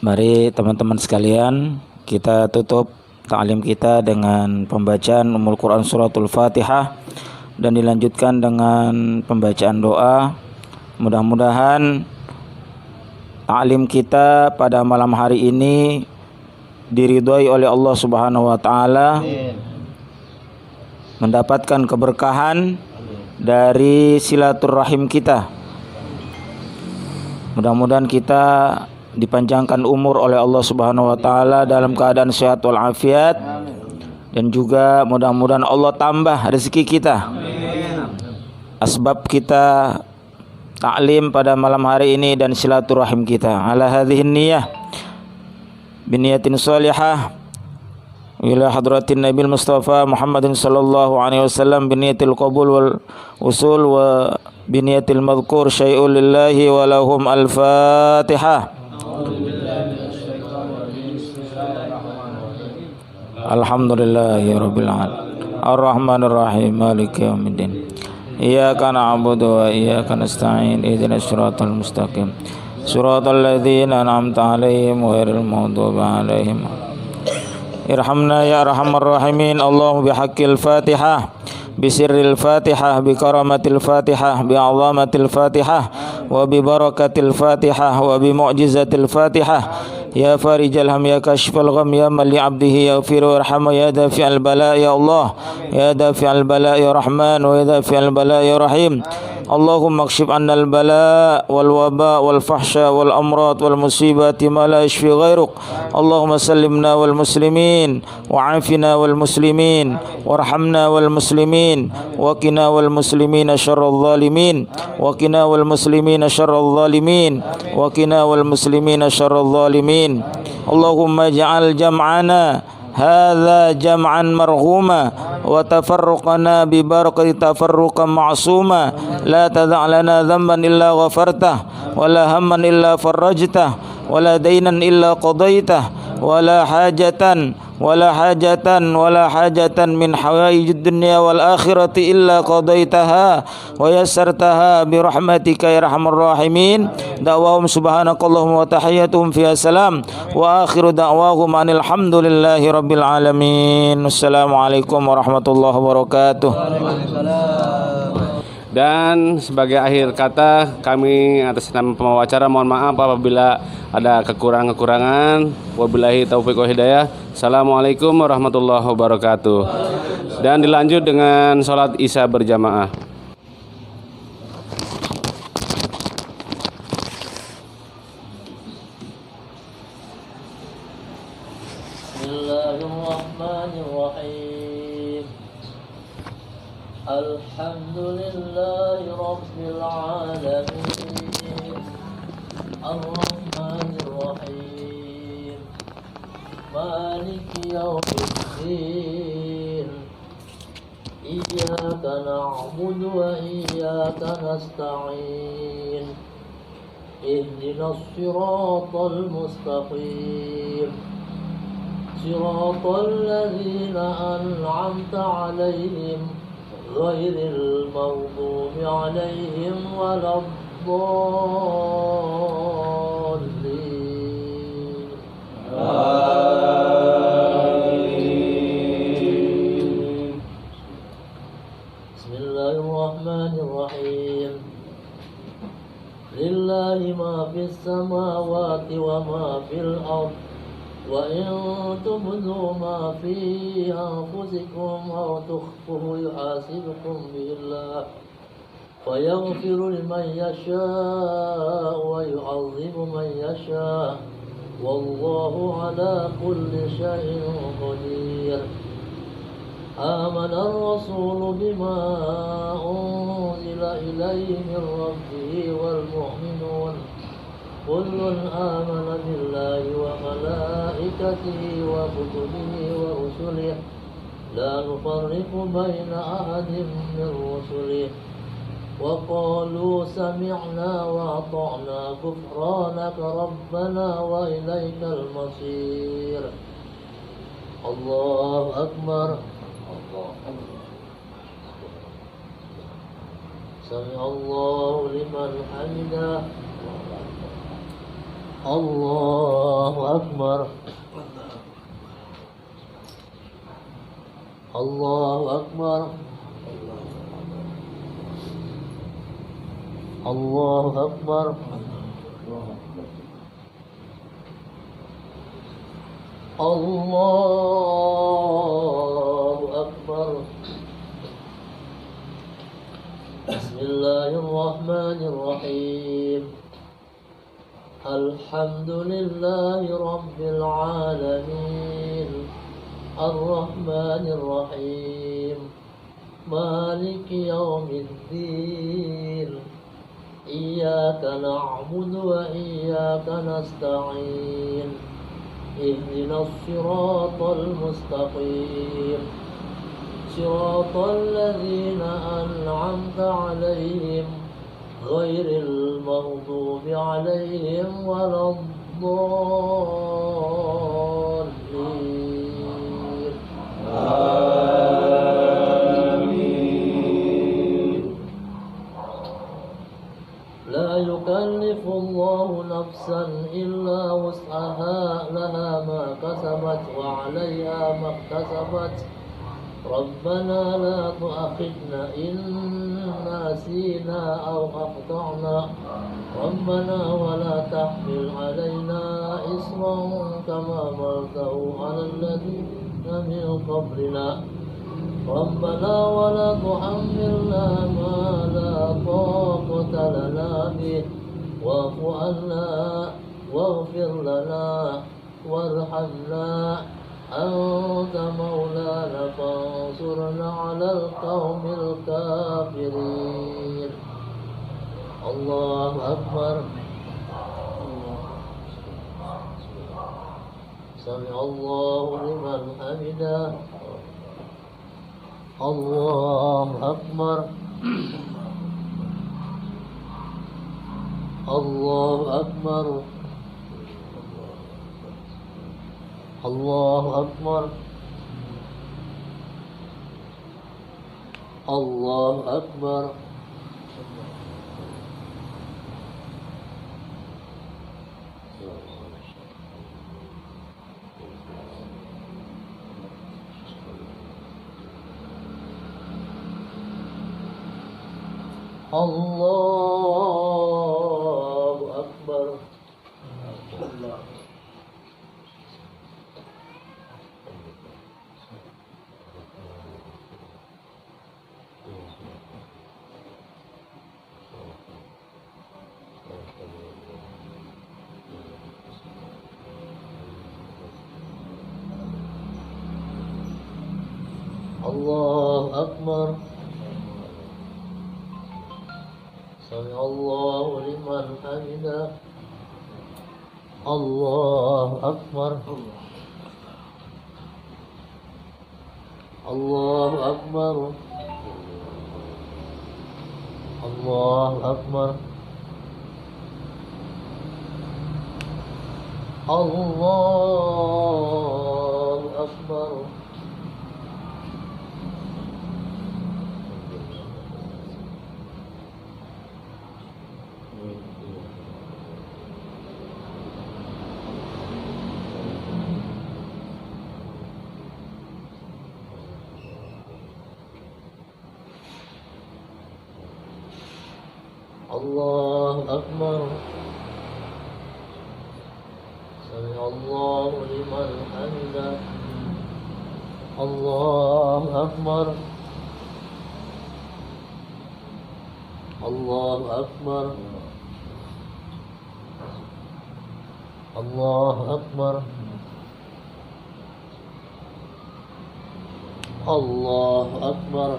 Mari teman-teman sekalian, kita tutup ta'lim kita dengan pembacaan Ummul Quran Suratul Fatihah dan dilanjutkan dengan pembacaan doa. Mudah-mudahan ta'lim kita pada malam hari ini diridhoi oleh Allah Subhanahu wa taala, mendapatkan keberkahan dari silaturahim kita. Mudah-mudahan kita dipanjangkan umur oleh Allah Subhanahu wa taala dalam keadaan sehat walafiat, dan juga mudah-mudahan Allah tambah rezeki kita. Asbab kita ta'lim pada malam hari ini dan silaturahim kita ala hadhihi niyyah biniyatin salihah ila hadratin Nabil Mustafa Muhammadin sallallahu alaihi wasallam biniyatil qabul wal usul wa biniyatil madhkur syai'ul lillahi wa lahum al-fatihah. Alhamdulillahi rabbil alamin ar-rahmanir rahim maliki yaumiddin iyyaka na'budu wa iyyaka nasta'in ihdinas siratal mustaqim siratal ladzina an'amta 'alaihim ghairil maghdubi 'alaihim irhamna ya arhamar rahimin. Allahumma bihaqqil fatihah bisirril fatihah bikaramatil fatihah bi'azamatil fatihah wa bibarakatil fatihah wa bimu'jizatil fatihah ya farijal ham ya kashfal gham ya man li 'abdihi yaghfiru warhamu ya dafi'al bala ya Allah ya dafi'al bala ya Rahman wa ya dafi'al bala ya Rahim. Allahumma kshif 'annal bala wal waba wal fahsya wal amrad wal musibati ma la yashfi ghairuk. Allahumma sallimna wal muslimin wa 'afina wal muslimin warhamna wal muslimin wa qina wal muslimin syarral zalimin wa qina wal muslimin syarral zalimin wa qina wal muslimin syarral zalimin. Allahumma ja'al jam'ana hadza jam'an marhuma wa tafarruqana bi barakati tafarruqan ma'suma la tada' lana dhanban illa ghafartah wa la hamman illa farajtah wa la daynan illa qadaitah wa la hajatan min hawaijid dunya wal akhirati illa qadaitaha wa yassartaha bi rahmatika ya arhamar rahimin. Da'wahum subhanakallahumma wa tahiyyatuhum fiha salam wa akhiru da'wahum anil hamdulillahi rabbil alamin. Assalamualaikum warahmatullahi wabarakatuh. Dan sebagai akhir kata, kami atas nama pemawacara mohon maaf apabila ada kekurangan-kekurangan. Wabillahi taufiq wa hidayah. Assalamualaikum warahmatullahi wabarakatuh. Dan dilanjut dengan sholat isya berjamaah. Bismillahirrahmanirrahim. Alhamdulillahi rabbil alamin. Ar-Rahmanir Rahim. Maliki yaumiddin. Iyyaka na'budu wa iyyaka nasta'in. Ihdinas siratal mustaqim. Siratal ladzina an'amta 'alaihim غير المغضوب عليهم ولا الضالين. بسم الله الرحمن الرحيم. لله ما في السماوات وما في الأرض وإن تبدوا ما في أنفسكم أو تخفوه يحاسبكم به الله فيغفر لمن يشاء ويعذب من يشاء والله على كل شيء قدير. آمن الرسول بما أنزل إليه من ربه والمؤمنون كل آمن بالله وملائكته وكتبه ورسله لا نفرق بين أحد من رسله وقالوا سمعنا وأطعنا غفرانك ربنا وإليك المصير. الله أكبر. سمع الله لمن حمده. الله أكبر. الله أكبر. الله أكبر. الله أكبر. بسم الله الرحمن الرحيم. الحمد لله رب العالمين الرحمن الرحيم مالك يوم الدين إياك نعبد وإياك نستعين اهدنا الصراط المستقيم صراط الذين أنعمت عليهم غير المغضوب عليهم ولا الضالين. لا يكلف الله نفسا إلا وسعها لها ما كسبت وعليها ما اكتسبت ربنا لا تؤاخذنا إن نسينا أو أخطأنا ربنا ولا تحمل علينا إصرا كما حملته على الذين من قبلنا ربنا ولا تحملنا ما لا طاقة لنا به واعف عنا واغفر لنا وارحمنا أنت مولانا فانصرنا على القوم الكافرين. الله أكبر. سمع الله لمن حمده. الله أكبر. الله أكبر. الله أكبر. الله أكبر. الله أكبر. الله أكبر. سمع الله لمن حمده. الله أكبر. الله أكبر. الله أكبر. الله أكبر. الله أكبر سمع الله لمن حمده الله أكبر الله أكبر الله أكبر الله أكبر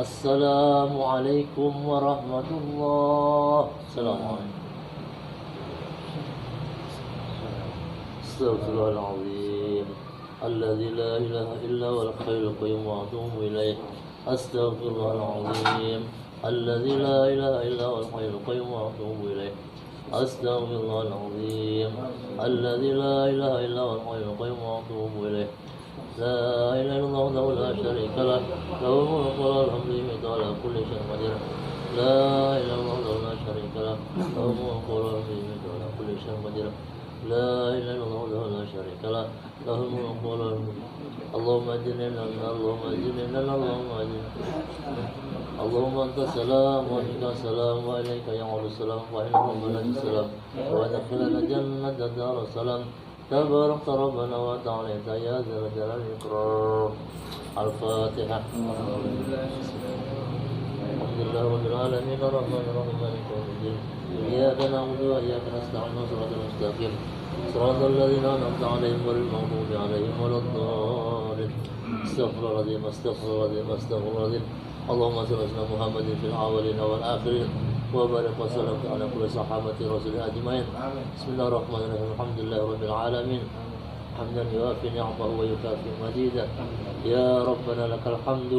السلام عليكم ورحمة الله. السلام عليكم. استغفر الله العظيم الذي لا إله إلا هو الحي القيوم وأتوب إليه. أستغفر الله العظيم الذي لا إله إلا هو الحي القيوم وأتوب إليه. أستغفر الله العظيم الذي لا إله إلا هو الحي القيوم وأتوب إليه. لا إله إلا الله وحده لا شريك له له الملك وله الحمد يميت على كل شيء قدير. لا إله إلا الله وحده لا شريك له له الملك وله الحمد يميت على كل شيء قدير. لا إله إلا الله وحده لا شريك له له الملك وله الحمد. اللهم أجرنا من النار اللهم أجرنا من النار اللهم أجرنا. اللهم أنت السلام ومنك السلام وإليك يعود السلام وإلى ربنا السلام وأدخلنا جنة دار السلام. تبارك ربنا وتعالى يا ذا الجلال والإكرام. الفاتحة. الحمد لله رب العالمين الرحمن الرحيم مالك يوم الدين. إياك نعبد وإياك نستعين صراط المستقيم صراط الذين أنعمت عليهم غير المغضوب عليهم ولا الضالين. استغفر العظيم استغفر العظيم استغفر العظيم. اللهم صل على محمد في الأولين والآخرين وبارك وسلم على كل صحابة رسول أجمعين. بسم الله الرحمن الرحيم الحمد لله رب العالمين حمدا يوافي نعمه ويكافئ مزيدا. يا ربنا لك الحمد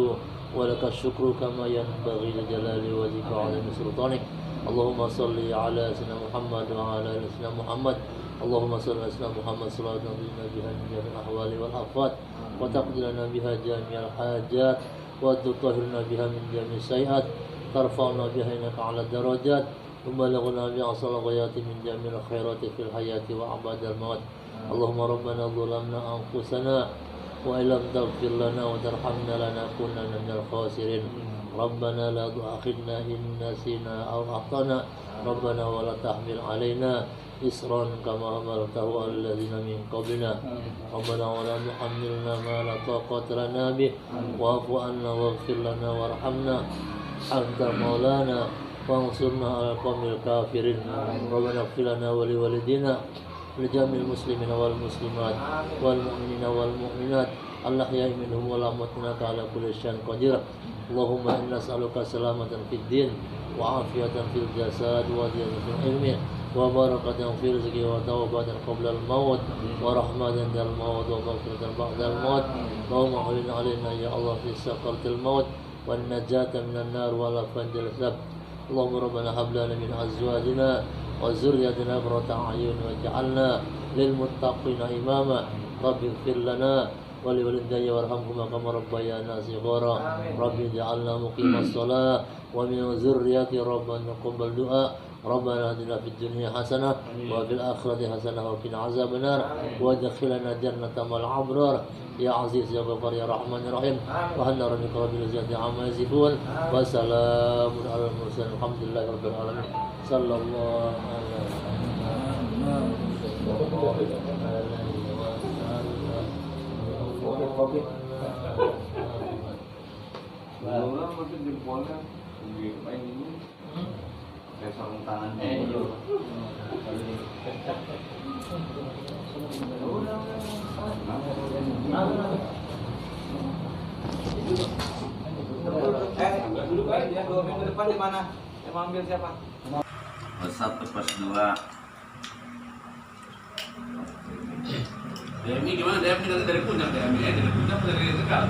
ولك الشكر كما ينبغي لجلال وجهك وعظيم سلطانك. اللهم صل على سيدنا محمد وعلى آل سيدنا محمد. اللهم صل على سيدنا محمد صلاة تنجينا بها من جميع الأحوال والآفات وتقضي لنا بها جميع الحاجات وتطهرنا بها من جميع السيئات ترفعنا بها إنك على الدرجات وبلغنا بأعصى الغايات من جميع الخيرات في الحياة وبعد الموت. اللهم ربنا ظلمنا أنفسنا وإن لم تغفر لنا وترحمنا لنكونن من الخاسرين. ربنا لا تؤاخذنا إن نسينا أو أخطأنا. ربنا ولا تحمل علينا إصرا كما حملته على الذين من قبلنا. ربنا ولا تحملنا ما لا طاقة لنا به واعف عنا واغفر لنا وارحمنا أنت مولانا وانصرنا على القوم الكافرين. ربنا اغفر لنا ولوالدينا ولجميع المسلمين والمسلمات والمؤمنين والمؤمنات الأحياء منهم والأموات إنك على كل شيء قدير. اللهم إنا نسألك سلامة في الدين وعافية في الجسد وزيادة في العلم وبركة في الرزق وتوبة قبل الموت ورحمة عند الموت ومغفرة بعد الموت. اللهم أعلن علينا يا الله في سكرة الموت والنجاة من النار والعافية الحساب. اللهم ربنا هب لنا من أزواجنا وذريتنا قرة أعين واجعلنا للمتقين إماما. رب اغفر لنا ولوالدي وارحمهما كما ربيانا صغارا. رب اجعلنا مقيم الصلاة ومن ذريتي ربنا تقبل دعاء. ربنا آتنا في الدنيا حسنة وفي الآخرة حسنة وقنا عذاب النار وادخلنا جنة مع الأبرار يا عزيز يا غفار يا رحمن يا رحيم. وهل ربك رب العزة عما يصفون وسلام على المرسلين الحمد لله رب العالمين. صلى الله على sarung tangan dulu kan ya 2 minggu depan di mana? Yang mau ambil siapa? Plus 1 plus 2. DMI gimana? DMI dari puncak, DMI dari puncak dari Tegal.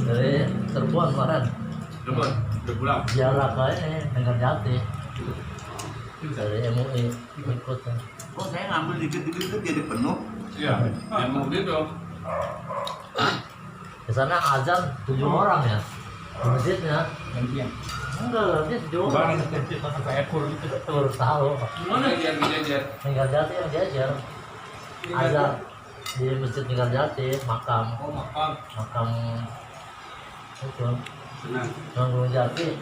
Dari Serbuan kemarin. Udah pulang. Ziarah ke ini Tenggar Jati dari MUI ikut. Oh, saya ngambil dikit-dikit itu jadi penuh. Iya, mau gitu. Di sana azan 7 orang ya di masjidnya. Enggak, dia 7 orang. Baru tahu. Mana jajar? Tenggar Jati yang diajar. Azan di masjid Tenggar Jati, makam itu. Senang. Gunung Jati.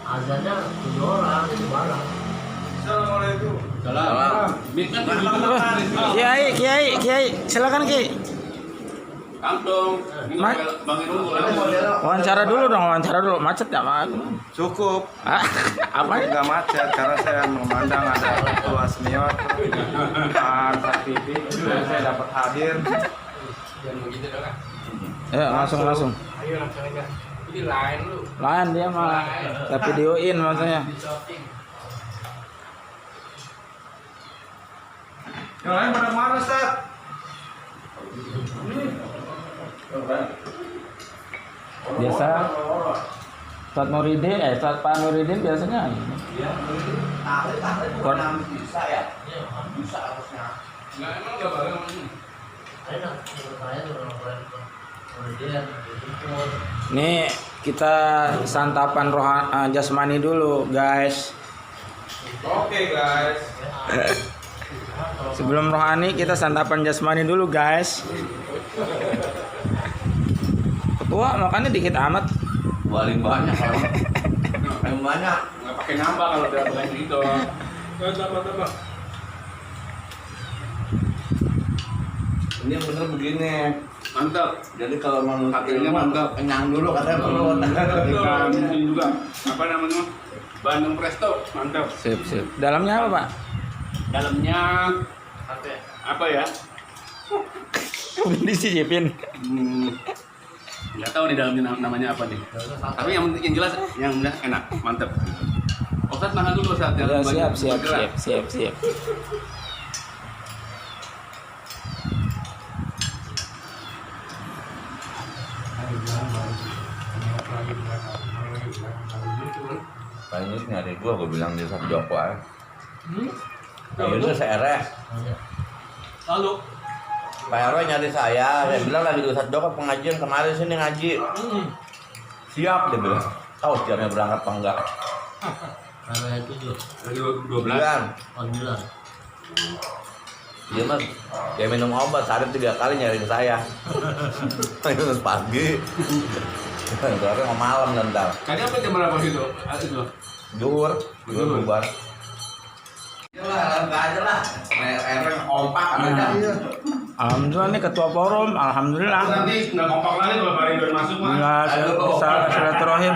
Azannya 7 orang itu barang. Salam. Kiai, silakan Ki. Kantong. Bang Irul. Wawancara dulu, macet nggak Pak? Cukup. Apa? Nggak macet karena saya memandang ada ketua senior Pak Habibi. Saya dapat hadir. Ya, langsung. Ayo langsung aja. Ini lain lu. Lain dia malah. Saya videoin maksudnya. Yang lain pada mana, Ustaz? Biasa Ustaz Pak Nuridin biasanya ini. Bisa ya? Bisa harusnya. Enggak emang enggak bareng ini. Enak, menurut saya kemudian Nih kita santapan jasmani dulu guys. Oke, guys. Sebelum rohani kita santapan jasmani dulu guys. Ketua makannya dikit amat. Paling banyak kalau paling banyak. Enggak pakai nambah kalau udah pakai gitu. Tambah. Ini yang bener begini. Mantap. Jadi kalau mau Hasilnya mantap. kenyang dulu katanya perlu. Ini juga apa namanya? Bandung Presto, mantap. Sip. Dalamnya apa Pak? Dalamnya apa ya? Disicipin. Nggak tahu nih dalamnya namanya apa nih. Tapi yang jelas yang enak, mantap. Ustaz makan dulu Ustaz. Ya, Jangan siap. bergerak. Pak ini nyari gua bilang di Ustaz Joko aja. Itu CRS. Lalu Pak RW nyari saya bilang lagi di Ustaz Joko pengajian kemarin sini ngaji. Siap dia bilang. Tahu siapnya berangkat apa enggak? Karena 7 Bulan. bulan. Dia mah dia minum obat sehari 3 kali nyari ke saya. Itu pagi. Soalnya mau malam ntar. Tadi apa jam berapa gitu? Itu. Juhur bubar. Yalah, enggak aja lah. RW kompak ada. Alhamdulillah nih ketua forum, alhamdulillah. Nanti nggak kompak lagi kalau Pak Ridwan masuk mah. Enggak bisa silaturahim.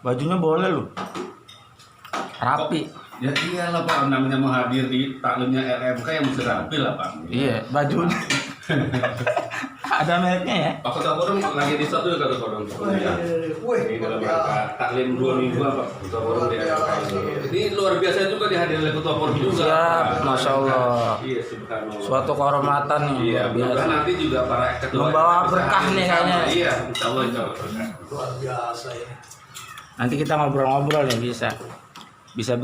Bajunya boleh lu. Rapi. Ya iyalah Pak, namanya mau hadir di taklimnya RMK yang mesti rapi lah Pak. Iya, bajunya. Ada mereknya ya. Pak Ketua Forum lagi di stop dulu Ketua Forum. Ini dalam rangka taklim 2 minggu Pak Ketua Forum di RMK ini. Ini luar biasa juga dihadir oleh Ketua Forum juga. Siap, Pak. Masya Allah. Iya, subhanallah. Suatu kehormatan nih. Iya, luar biasa. biasa nanti juga para ketua Membawa berkah nih kayaknya. Iya, insya Allah berkah. Luar biasa ya. Nanti kita ngobrol-ngobrol nih bisa. Bisa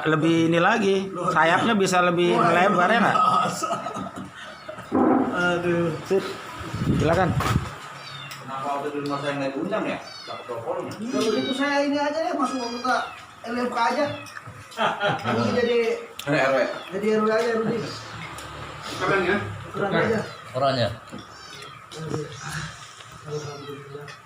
lebih ini lagi. Sayapnya bisa lebih melebar ya nggak? Aduh. Sip. Silakan. Kenapa waktu di rumah saya nggak diundang ya? Ketua Forum. Kalau itu saya ini aja ya masuk anggota LMK aja. Ini RW. jadi RW aja Rudi. Keren ya? Kurang aja. Orangnya. Alhamdulillah.